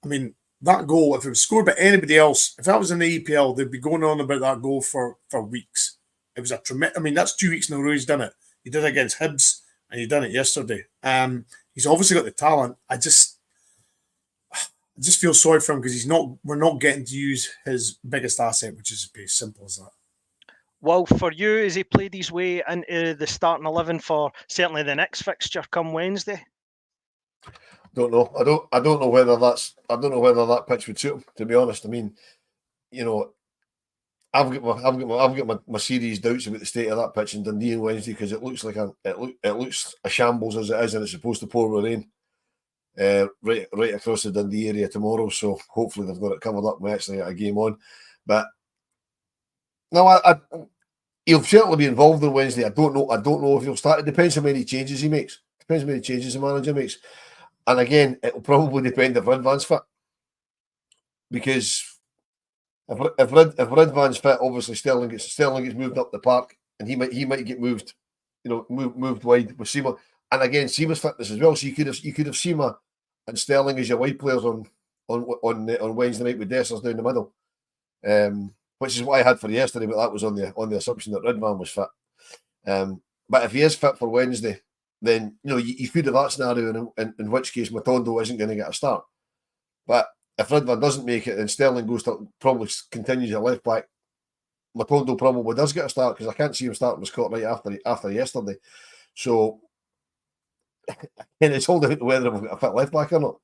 I mean, that goal, if it was scored by anybody else, if that was in the EPL, they'd be going on about that goal for weeks. It was a tremendous, I mean, that's 2 weeks in a row he's done it. He did it against Hibs, and he done it yesterday. He's obviously got the talent. I just feel sorry for him because we're not getting to use his biggest asset, which is as simple as that. Well, for you, has he played his way into the starting 11 for certainly the next fixture come Wednesday? Don't know. I don't know whether that pitch would suit him, to be honest. I mean, you know, I've got my serious doubts about the state of that pitch in Dundee on Wednesday, because it looks like it looks a shambles as it is, and it's supposed to pour with rain right across the Dundee area tomorrow. So hopefully they've got it covered up and we actually get a game on. But no, he'll certainly be involved on Wednesday. I don't know if he'll start. It depends how many changes he makes. Depends how many changes the manager makes. And again, it'll probably depend if Ridvan's fit, because if Ridvan's fit, obviously Sterling gets moved up the park, and he might get moved, moved wide with Seema. And again, Seema's fitness as well. So you could have Seema and Sterling as your wide players on Wednesday night with Dessers down the middle, which is what I had for yesterday. But that was on the assumption that Ridvan was fit. But if he is fit for Wednesday, then you could have that scenario, in which case Matondo isn't going to get a start. But if Ridvan doesn't make it, then Sterling probably continues at left back. Matondo probably does get a start, because I can't see him starting with Scott right after yesterday. So, and it's all down to whether we've got a fit left back or not.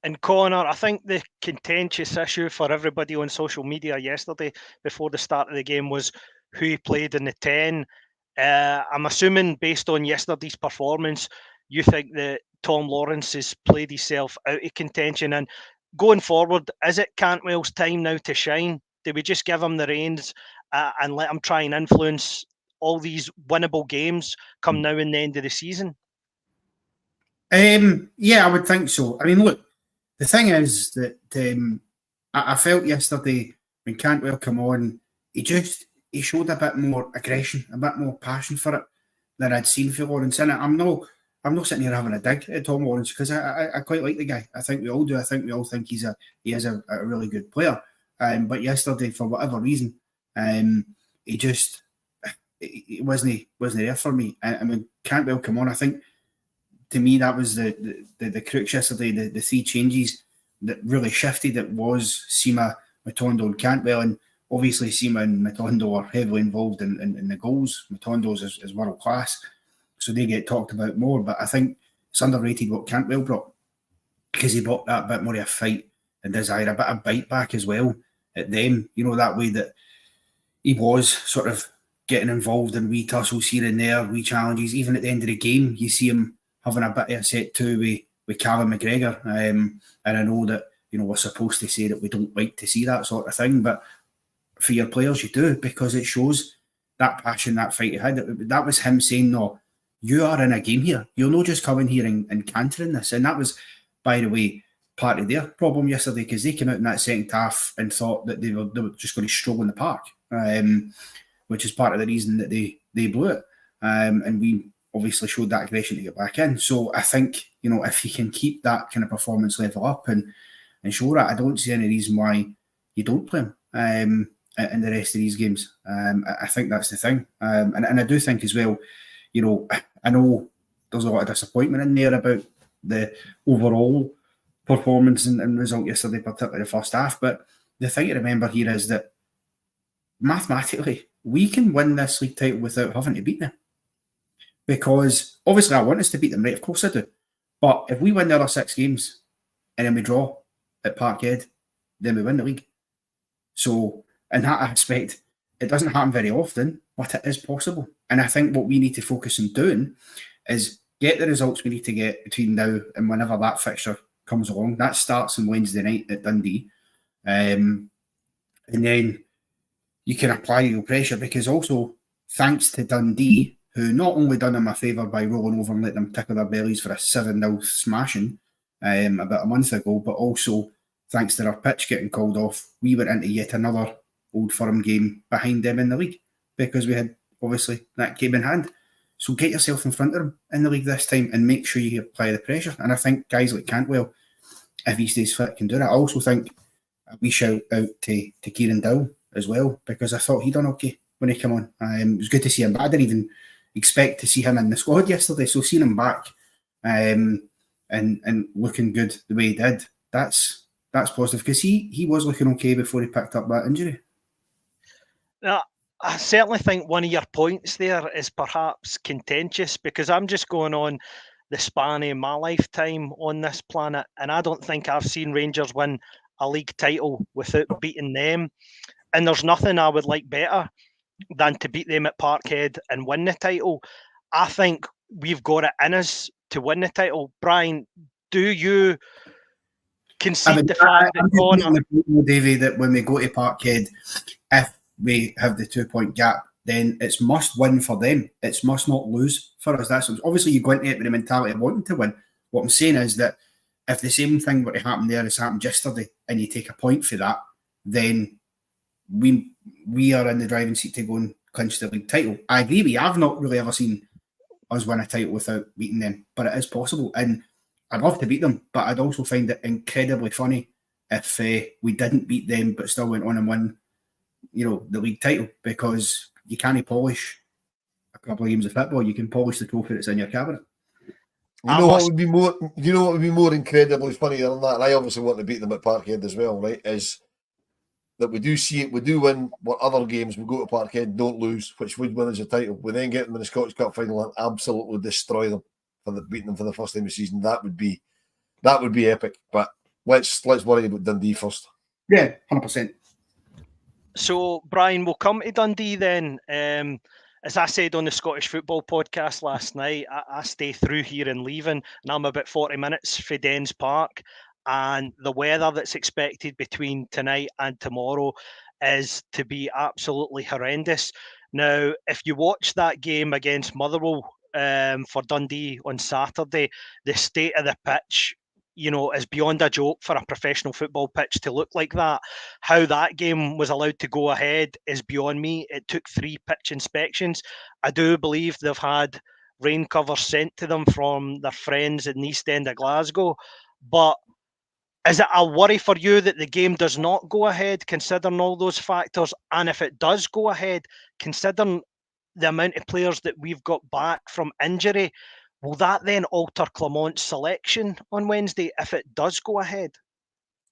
And Connor, I think the contentious issue for everybody on social media yesterday before the start of the game was who played in the 10. I'm assuming, based on yesterday's performance, you think that Tom Lawrence has played himself out of contention. And going forward, is it Cantwell's time now to shine? Do we just give him the reins and let him try and influence all these winnable games come now in the end of the season? Yeah, I would think so. I mean, look, the thing is that I felt yesterday when Cantwell came on, he showed a bit more aggression, a bit more passion for it than I'd seen for Lawrence. And I'm not sitting here having a dig at Tom Lawrence, because I quite like the guy. I think we all do. I think we all think he is a really good player. But yesterday, for whatever reason, he wasn't there for me. I mean, Cantwell come on. I think, to me, that was the crux yesterday. The three changes that really shifted it was Seema, Matondo, and Cantwell. And obviously, Seema and Matondo are heavily involved in the goals. Matondo's is world class, so they get talked about more. But I think it's underrated what Cantwell brought, because he brought that bit more of a fight and desire, a bit of bite back as well at them. That way that he was sort of getting involved in wee tussles here and there, wee challenges. Even at the end of the game, you see him having a bit of a set to with Callum McGregor. And I know that, we're supposed to say that we don't like to see that sort of thing, but for your players, you do, because it shows that passion, that fight you had. That was him saying, no, you are in a game here. You're not just coming here and cantering this. And that was, by the way, part of their problem yesterday, because they came out in that second half and thought that they were just going to stroll in the park, which is part of the reason that they blew it. And we obviously showed that aggression to get back in. So I think, if he can keep that kind of performance level up and show that, I don't see any reason why you don't play him in the rest of these games. I think that's the thing. And I do think as well, I know there's a lot of disappointment in there about the overall performance and result yesterday, particularly the first half. But the thing to remember here is that mathematically, we can win this league title without having to beat them. Because obviously I want us to beat them, right? Of course I do. But if we win the other 6 games and then we draw at Parkhead, then we win the league. So in that aspect, it doesn't happen very often, but it is possible. And I think what we need to focus on doing is get the results we need to get between now and whenever that fixture comes along. That starts on Wednesday night at Dundee. And then you can apply your pressure, because also, thanks to Dundee, who not only done them a favour by rolling over and letting them tickle their bellies for a 7-0 smashing about a month ago, but also thanks to their pitch getting called off, we went into yet another Old Firm game behind them in the league, because we had obviously that game in hand. So get yourself in front of them in the league this time and make sure you apply the pressure. And I think guys like Cantwell, if he stays fit, can do that. I also think we shout out to Kieran Dowell as well, because I thought he done okay when he came on. It was good to see him, but I didn't even expect to see him in the squad yesterday. So seeing him back and looking good the way he did, that's positive, because he was looking okay before he picked up that injury. Now, I certainly think one of your points there is perhaps contentious, because I'm just going on the span of my lifetime on this planet, and I don't think I've seen Rangers win a league title without beating them. And there's nothing I would like better than to beat them at Parkhead and win the title. I think we've got it in us to win the title. Brian, do you concede the fact that Connor... Davey, that when we go to Parkhead, if we have the 2-point gap, then it's must win for them. It's must not lose for us. That's obviously you go into it with the mentality of wanting to win. What I'm saying is that if the same thing were to happen there as happened yesterday, and you take a point for that, then we are in the driving seat to go and clinch the league title. I agree with you. I've not really ever seen us win a title without beating them, but it is possible. And I'd love to beat them, but I'd also find it incredibly funny if we didn't beat them but still went on and won, the league title, because you can't polish a couple of games of football. You can polish the trophy that's in your cabinet. What would be more incredibly funny than that? And I obviously want to beat them at Parkhead as well, right? Is that we do see it, we do win what other games we go to Parkhead, don't lose, which would win us a title. We then get them in the Scottish Cup final and absolutely destroy them for beating them for the first time of the season. That would be epic. But let's worry about Dundee first. Yeah, 100%. So, Brian, we'll come to Dundee then. As I said on the Scottish Football podcast last night, I stay through here in Leaving, and I'm about 40 minutes from Dens Park. And the weather that's expected between tonight and tomorrow is to be absolutely horrendous. Now, if you watch that game against Motherwell for Dundee on Saturday, the state of the pitch, is beyond a joke for a professional football pitch to look like that. How that game was allowed to go ahead is beyond me. It took 3 pitch inspections. I do believe they've had rain covers sent to them from their friends in the East End of Glasgow. But is it a worry for you that the game does not go ahead, considering all those factors? And if it does go ahead, considering the amount of players that we've got back from injury, will that then alter Clement's selection on Wednesday if it does go ahead?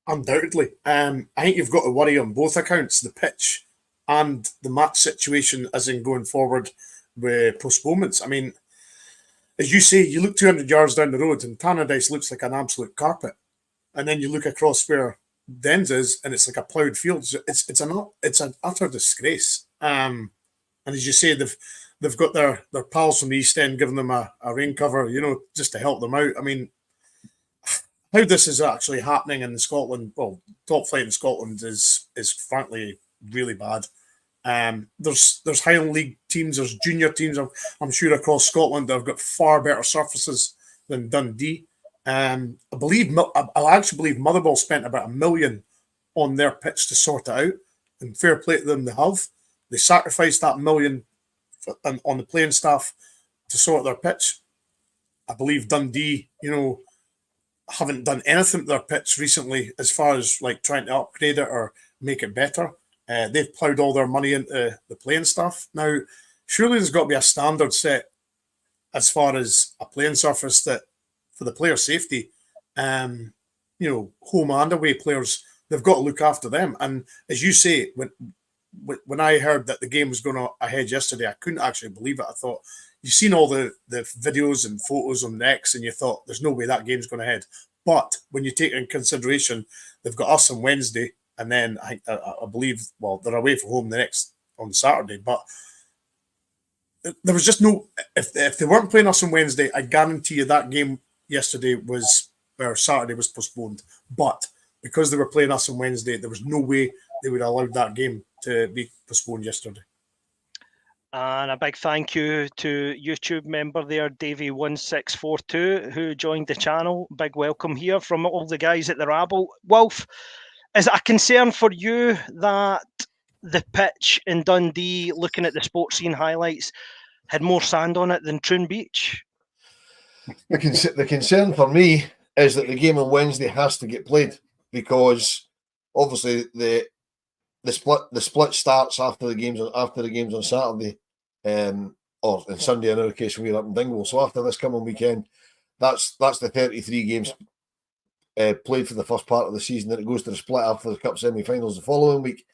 Undoubtedly. I think you've got to worry on both accounts, the pitch and the match situation as in going forward with postponements. I mean, as you say, you look 200 yards down the road and Tannadice looks like an absolute carpet. And then you look across where Dens is, and it's like a ploughed field. It's an utter disgrace. And as you say, they've got their pals from the East End giving them a rain cover, just to help them out. I mean, how this is actually happening in Scotland, well, top flight in Scotland is frankly really bad. There's Highland League teams, there's junior teams, I'm sure across Scotland that have got far better surfaces than Dundee. I actually believe Motherwell spent about $1 million on their pitch to sort it out, and fair play to them, they have. They sacrificed that $1 million on the playing staff to sort their pitch. I believe Dundee, haven't done anything to their pitch recently as far as like trying to upgrade it or make it better. They've ploughed all their money into the playing staff. Now, surely there's got to be a standard set as far as a playing surface that for the player safety, home and away players, they've got to look after them. And as you say, when I heard that the game was going ahead yesterday, I couldn't actually believe it. I thought, you've seen all the videos and photos on the X, and you thought, there's no way that game's going ahead. But when you take in consideration, they've got us on Wednesday, and then I believe, well, they're away from home on Saturday. But there was just no, if they weren't playing us on Wednesday, I guarantee you that game yesterday or Saturday was postponed. But because they were playing us on Wednesday, there was no way they would have allowed that game to be postponed yesterday. And a big thank you to YouTube member there, Davey1642, who joined the channel. Big welcome here from all the guys at the Rabble. Wolf, is it a concern for you that the pitch in Dundee, looking at the sports scene highlights, had more sand on it than Troon Beach? The concern for me is that the game on Wednesday has to get played, because obviously the split starts after the games on Saturday, or in Sunday in our case when we're up in Dingwall. So after this coming weekend, that's the 33 games played for the first part of the season. Then it goes to the split after the cup semi-finals the following week.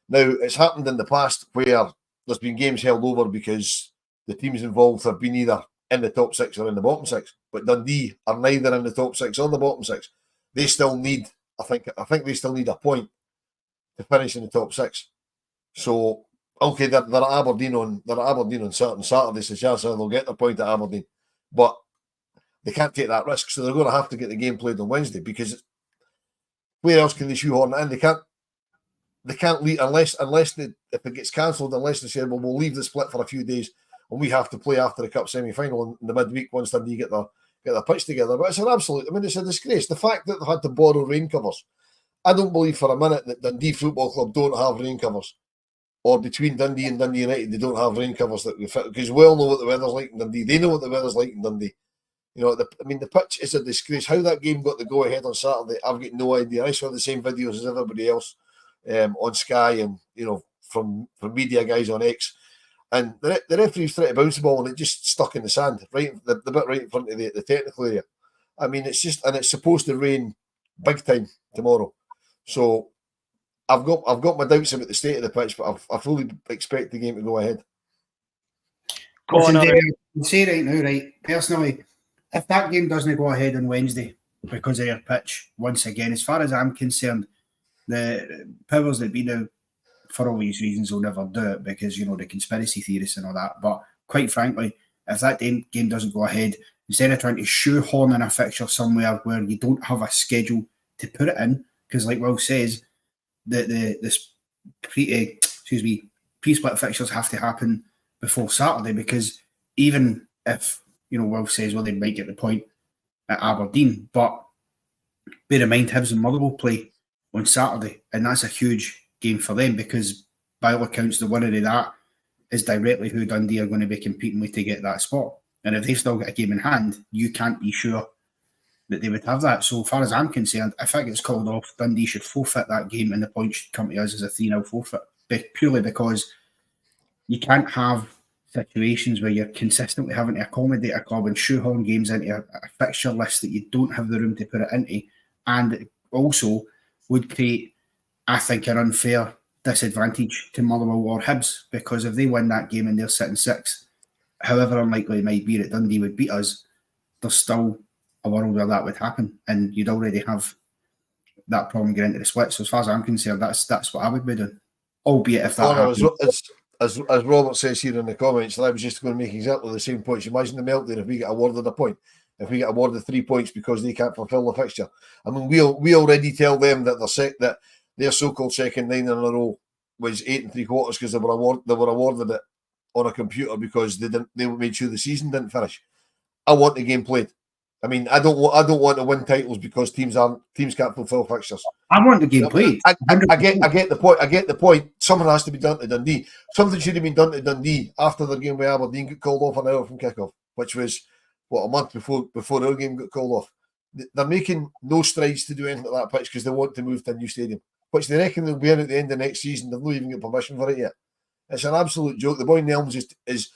Now, it's happened in the past where there's been games held over because the teams involved have been either in the top 6 or in the bottom 6, but Dundee are neither in the top 6 or the bottom 6. They still need, I think they still need a point to finish in the top 6. So okay, they're at Aberdeen on certain Saturday, so chances are they'll get their point at Aberdeen, but they can't take that risk, so they're going to have to get the game played on Wednesday, because where else can they shoehorn it in? They can't leave unless if it gets cancelled, unless they say, well, we'll leave the split for a few days and we have to play after the cup semi-final in the midweek once Dundee get their pitch together. But it's an absolute, I mean, it's a disgrace. The fact that they've had to borrow rain covers. I don't believe for a minute that Dundee Football Club don't have rain covers, or between Dundee and Dundee United they don't have rain covers that we fit, because we all know what the weather's like in Dundee. They know what the weather's like in Dundee. You know, the pitch is a disgrace. How that game got the go ahead on Saturday, I've got no idea. I saw the same videos as everybody else on Sky and, you know, from media guys on X. And the referee's tried to bounce the ball and it just stuck in the sand, right, the bit right in front of the technical area. I mean, it's supposed to rain big time tomorrow. So I've got my doubts about the state of the pitch, but I fully expect the game to go ahead. Listen, David, I'll say right now, right, personally, if that game doesn't go ahead on Wednesday because of your pitch, once again, as far as I'm concerned, the powers that be now, for obvious reasons, will never do it because, you know, the conspiracy theorists and all that. But quite frankly, if that game doesn't go ahead, instead of trying to shoehorn in a fixture somewhere where you don't have a schedule to put it in, because like Will says, the pre-split fixtures have to happen before Saturday, because even if, you know, Will says, well, they might get the point at Aberdeen, but bear in mind, Hibs and Motherwell play on Saturday, and that's a huge game for them, because by all accounts, the winner of that is directly who Dundee are going to be competing with to get that spot. And if they've still got a game in hand, you can't be sure that they would have that. So far as I'm concerned, if it gets called off, Dundee should forfeit that game and the point should come to us as a 3-0 forfeit, purely because you can't have situations where you're consistently having to accommodate a club and shoehorn games into a fixture list that you don't have the room to put it into. And it also would create, I think, an unfair disadvantage to Motherwell or Hibs, because if they win that game and they're sitting sixth, however unlikely it might be that Dundee would beat us, there's still a world where that would happen, and you'd already have that problem getting into the split. So as far as I'm concerned, that's what I would be doing, albeit if that happens. As Robert says here in the comments, and I was just going to make exactly the same points. Imagine the meltdown if we get awarded a point, if we get awarded 3 points because they can't fulfil the fixture. I mean, we already tell them that that their so-called second 9 in a row was 8 3/4 because they were awarded it on a computer because they made sure the season didn't finish. I want the game played. I mean, I don't want to win titles because teams can't fulfil fixtures. I want the game played. I get the point. I get the point. Something has to be done to Dundee. Something should have been done to Dundee after their game with Aberdeen got called off an hour from kickoff, which was a month before their game got called off. They're making no strides to do anything at that pitch because they want to move to a new stadium, which they reckon they'll be in at the end of next season. They've not even got permission for it yet. It's an absolute joke. The boy in the Elms is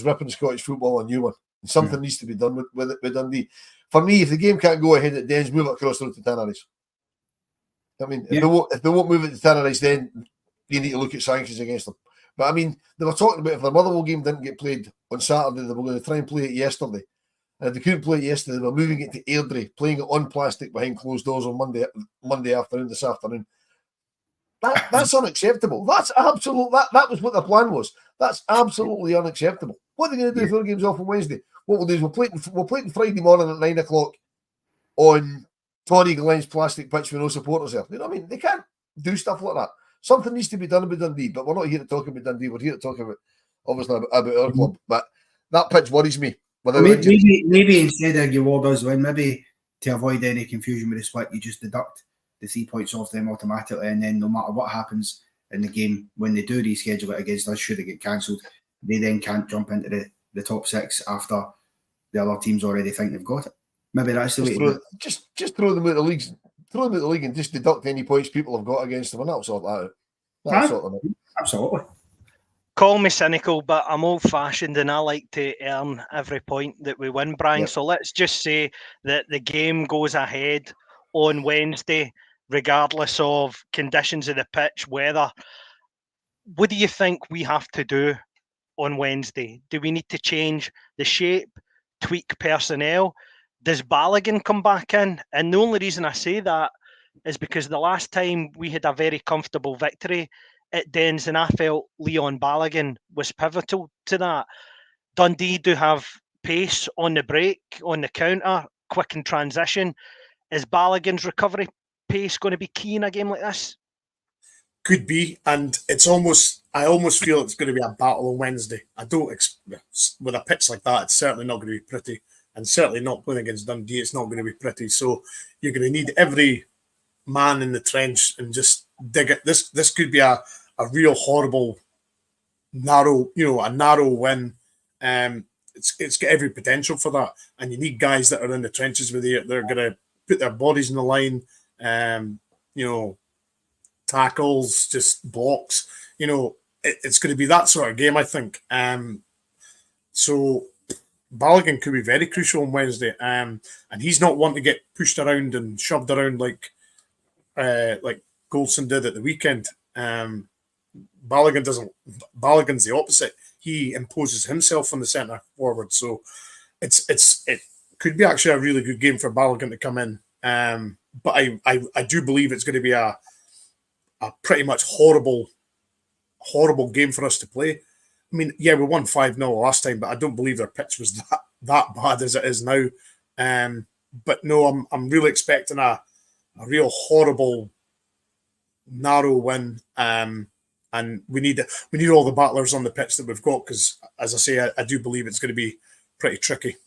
ripping Scottish football a new one. Something needs to be done with Dundee. For me, if the game can't go ahead at Dens, move it across the road to Tenerife. I mean, if they won't move it to Tenerife, then you need to look at sanctions against them. But I mean, they were talking about if the Motherwell game didn't get played on Saturday, they were going to try and play it yesterday. And if they couldn't play it yesterday, they were moving it to Airdrie, playing it on plastic behind closed doors on Monday afternoon, this afternoon. That's unacceptable. That's absolute. That was what the plan was. That's absolutely unacceptable. What are they going to do if their game's off on Wednesday? What we'll do is we'll play it Friday morning at 9 o'clock on Tony Glenn's plastic pitch with no supporters there. You know what I mean? They can't do stuff like that. Something needs to be done about Dundee, but we're not here to talk about Dundee. We're here to talk about, obviously, about our club. But that pitch worries me. Maybe instead of you all us win, maybe to avoid any confusion with the split, you just deduct the 3 points off them automatically, and then no matter what happens in the game, when they do reschedule it against us, should it get cancelled, they then can't jump into the top 6 after the other teams already think they've got it. Maybe that's the way. Just throw them out the league. Throw them out the league and just deduct any points people have got against them, and that'll sort that out. That'll sort them out. Absolutely. Call me cynical, but I'm old-fashioned and I like to earn every point that we win, Brian. Yep. So let's just say that the game goes ahead on Wednesday, regardless of conditions of the pitch, weather. What do you think we have to do on Wednesday? Do we need to change the shape, tweak personnel? Does Balogun come back in? And the only reason I say that is because the last time we had a very comfortable victory at Dens, and I felt Leon Balogun was pivotal to that. Dundee do have pace on the break, on the counter, quick in transition. Is Balogun's recovery pace going to be key in a game like this? Could be, and I almost feel it's going to be a battle on Wednesday. I don't with a pitch like that, it's certainly not going to be pretty, and certainly not playing against Dundee, it's not going to be pretty. So you're going to need every man in the trench and just dig it. This could be a real horrible, narrow win. It's got every potential for that, and you need guys that are in the trenches with you. They're going to put their bodies in the line. Tackles, just blocks. It's going to be that sort of game, I think. So Balogun could be very crucial on Wednesday, and he's not one to get pushed around and shoved around like Goldson did at the weekend. Balogun's the opposite. He imposes himself on the centre forward, so it could be actually a really good game for Balogun to come in. But I do believe it's going to be a pretty much horrible game for us to play. I mean, yeah, we won 5-0 last time, but I don't believe their pitch was that bad as it is now. But no, I'm really expecting a real horrible, narrow win. And we need all the battlers on the pitch that we've got, because, as I say, I do believe it's going to be pretty tricky.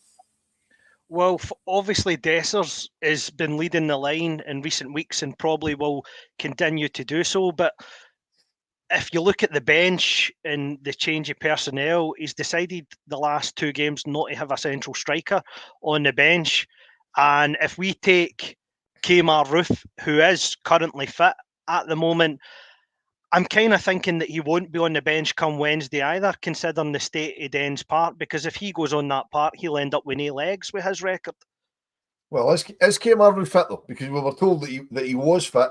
Well, obviously Dessers has been leading the line in recent weeks and probably will continue to do so. But if you look at the bench and the change of personnel, he's decided the last 2 games not to have a central striker on the bench. And if we take Kemar Roof, who is currently fit at the moment, I'm kind of thinking that he won't be on the bench come Wednesday either, considering the state of Dens Park, because if he goes on that part, he'll end up with no legs with his record. Well, is Kemar Roof fit though? Because we were told that he was fit.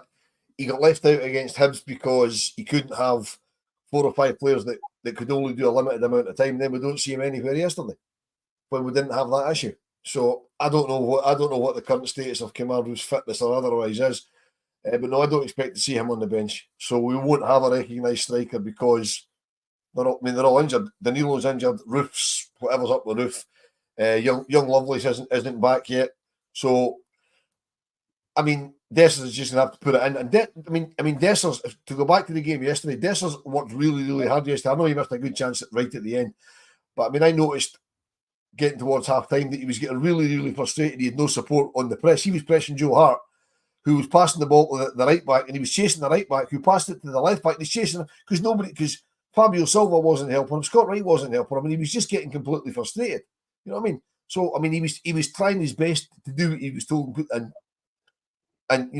He got left out against Hibs because he couldn't have 4 or 5 players that could only do a limited amount of time. Then we don't see him anywhere yesterday when we didn't have that issue. So I don't know what the current status of Kemar Roof's fitness or otherwise is. But no, I don't expect to see him on the bench. So we won't have a recognised striker because they're all injured. Danilo's injured. Roof's whatever's up with Roof. Young Lovelace isn't back yet. So I mean, Dessers is just going to have to put it in. And Dessers, to go back to the game yesterday, Dessers worked really, really hard yesterday. I know he missed a good chance right at the end. But I mean, I noticed getting towards half time that he was getting really, really frustrated. He had no support on the press. He was pressing Joe Hart, who was passing the ball to the right back, and he was chasing the right back, who passed it to the left back. And he's chasing him because Fabio Silva wasn't helping him, Scott Wright wasn't helping him, and he was just getting completely frustrated. You know what I mean? So I mean, he was trying his best to do what he was told and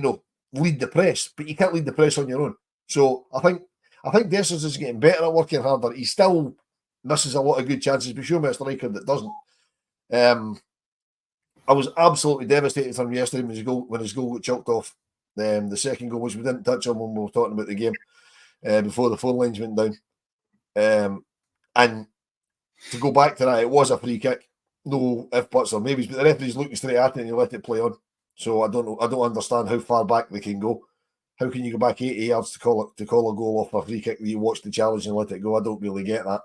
lead the press, but you can't lead the press on your own. So I think Dessers is getting better at working harder. He still misses a lot of good chances, but show me a striker that doesn't. I was absolutely devastated for him yesterday when his goal got chalked off. The second goal, which we didn't touch on when we were talking about the game before the phone lines went down. And to go back to that, it was a free kick. No if, buts, or maybes, but the referee's looking straight at it and he let it play on. So I don't know. I don't understand how far back they can go. How can you go back 80 yards to call a goal off a free kick that you watch the challenge and let it go? I don't really get that.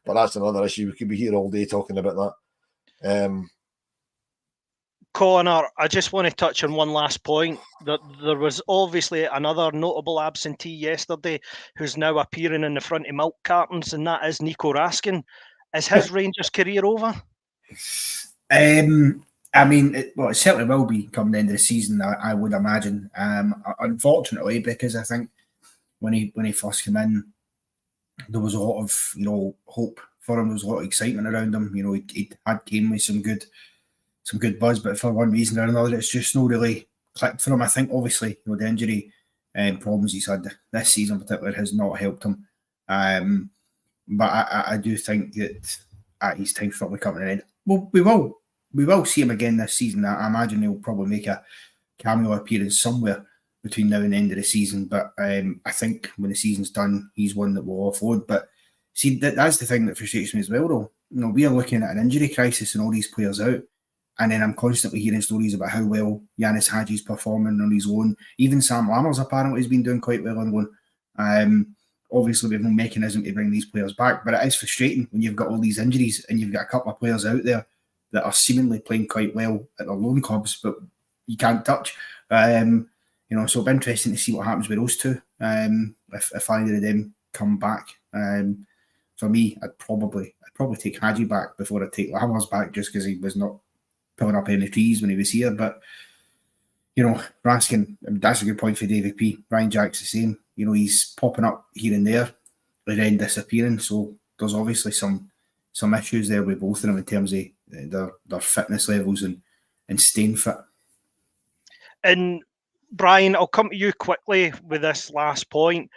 But that's another issue. We could be here all day talking about that. Connor, I just want to touch on one last point. There was obviously another notable absentee yesterday who's now appearing in the front of milk cartons, and that is Nico Raskin. Is his Rangers career over? I mean, it certainly will be come the end of the season, I would imagine. Unfortunately, because I think when he first came in, there was a lot of hope for him. There was a lot of excitement around him. He came with some good buzz, but for one reason or another, it's just not really clicked for him. I think obviously the injury problems he's had this season in particular has not helped him. But I do think that his time's probably coming to an end. Well, we will see him again this season. I imagine he'll probably make a cameo appearance somewhere between now and the end of the season. But I think when the season's done, he's one that will offload. But see, that's the thing that frustrates me as well, though. We are looking at an injury crisis and all these players out. And then I'm constantly hearing stories about how well Yanis Hadji's performing on his own. Even Sam Lammers apparently has been doing quite well on loan. obviously we have no mechanism to bring these players back, but it is frustrating when you've got all these injuries and you've got a couple of players out there that are seemingly playing quite well at their loan clubs, but you can't touch. You know, so it'll be interesting to see what happens with those two. If either of them come back. For me, I'd probably take Hadji back before I'd take Lammers back, just because he was not pulling up any trees when he was here. But you know, Raskin, that's a good point for David P. Ryan Jack's the same. You know, he's popping up here and there and then disappearing. So there's obviously some issues there with both of them in terms of their fitness levels and staying fit. And Brian, I'll come to you quickly with this last point.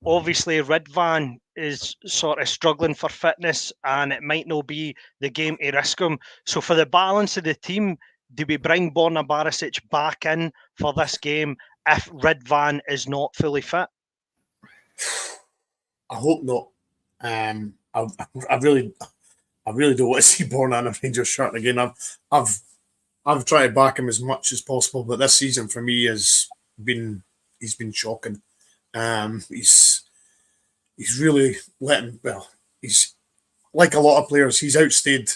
Obviously, Ridvan is sort of struggling for fitness, and it might not be the game to risk him. So for the balance of the team, do we bring Borna Barisic back in for this game if Ridvan is not fully fit? I hope not. I really don't want to see Borna in a Rangers shirt again. I've tried to back him as much as possible, but this season for me he's been shocking. He's really he's like a lot of players, he's outstayed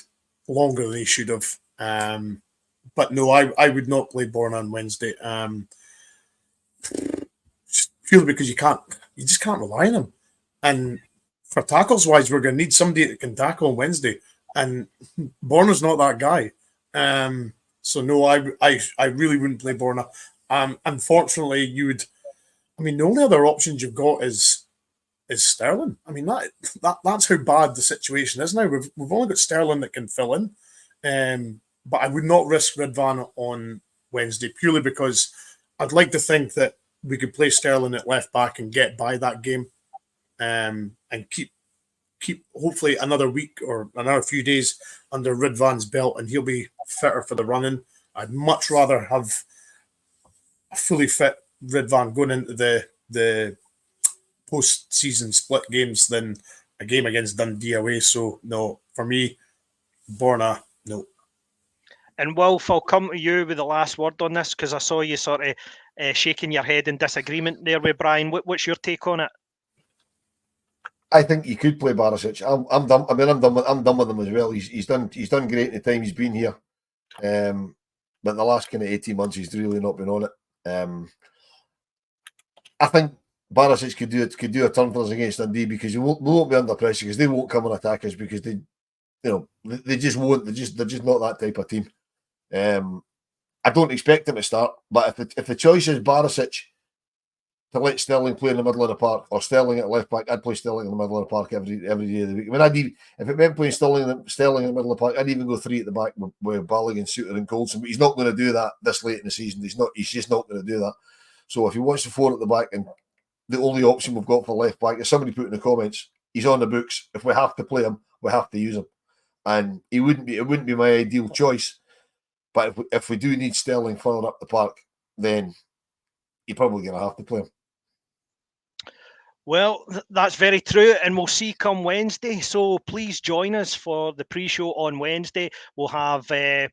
longer than he should have. But no, I would not play Borna on Wednesday. Just purely because you just can't rely on him. And for tackles wise, we're going to need somebody that can tackle on Wednesday, and Borna's not that guy. So no, I really wouldn't play Borna. Unfortunately, the only other options you've got is Sterling. I mean that's how bad the situation is now. We've only got Sterling that can fill in. But I would not risk Ridvan on Wednesday purely because I'd like to think that we could play Sterling at left back and get by that game, and keep hopefully another week or another few days under Ridvan's belt, and he'll be fitter for the run-in. I'd much rather have a fully fit Ridvan going into the post-season split games than a game against Dundee away. So no, for me, Borna, no. And Wolf, I'll come to you with the last word on this because I saw you sort of shaking your head in disagreement there with Brian. What's your take on it? I think you could play Barisic. I'm done. I mean, I'm done with him as well. He's done great in the time he's been here. But the last kind of 18 months, he's really not been on it. I think Barisic could do a turn for us against Dundee because we won't be under pressure because they won't come and attack us because they just won't. They're just not that type of team. I don't expect him to start, but if the choice is Barisic to let Sterling play in the middle of the park or Sterling at left back, I'd play Sterling in the middle of the park every day of the week. I mean, if it meant playing Sterling in the middle of the park, I'd even go three at the back with Balogun, Suter and Coulson, but he's not going to do that this late in the season. He's just not going to do that. So if he wants to four at the back and the only option we've got for left back, as somebody put in the comments, he's on the books. If we have to play him, we have to use him. And it wouldn't be my ideal choice. But if we do need Sterling further up the park, then you're probably going to have to play him. Well, that's very true, and we'll see come Wednesday. So please join us for the pre-show on Wednesday. We'll have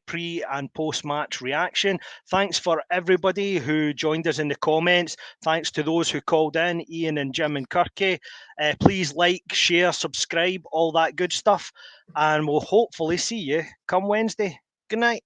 pre- and post-match reaction. Thanks for everybody who joined us in the comments. Thanks to those who called in, Ian and Jim and Kirky. Please like, share, subscribe, all that good stuff. And we'll hopefully see you come Wednesday. Good night.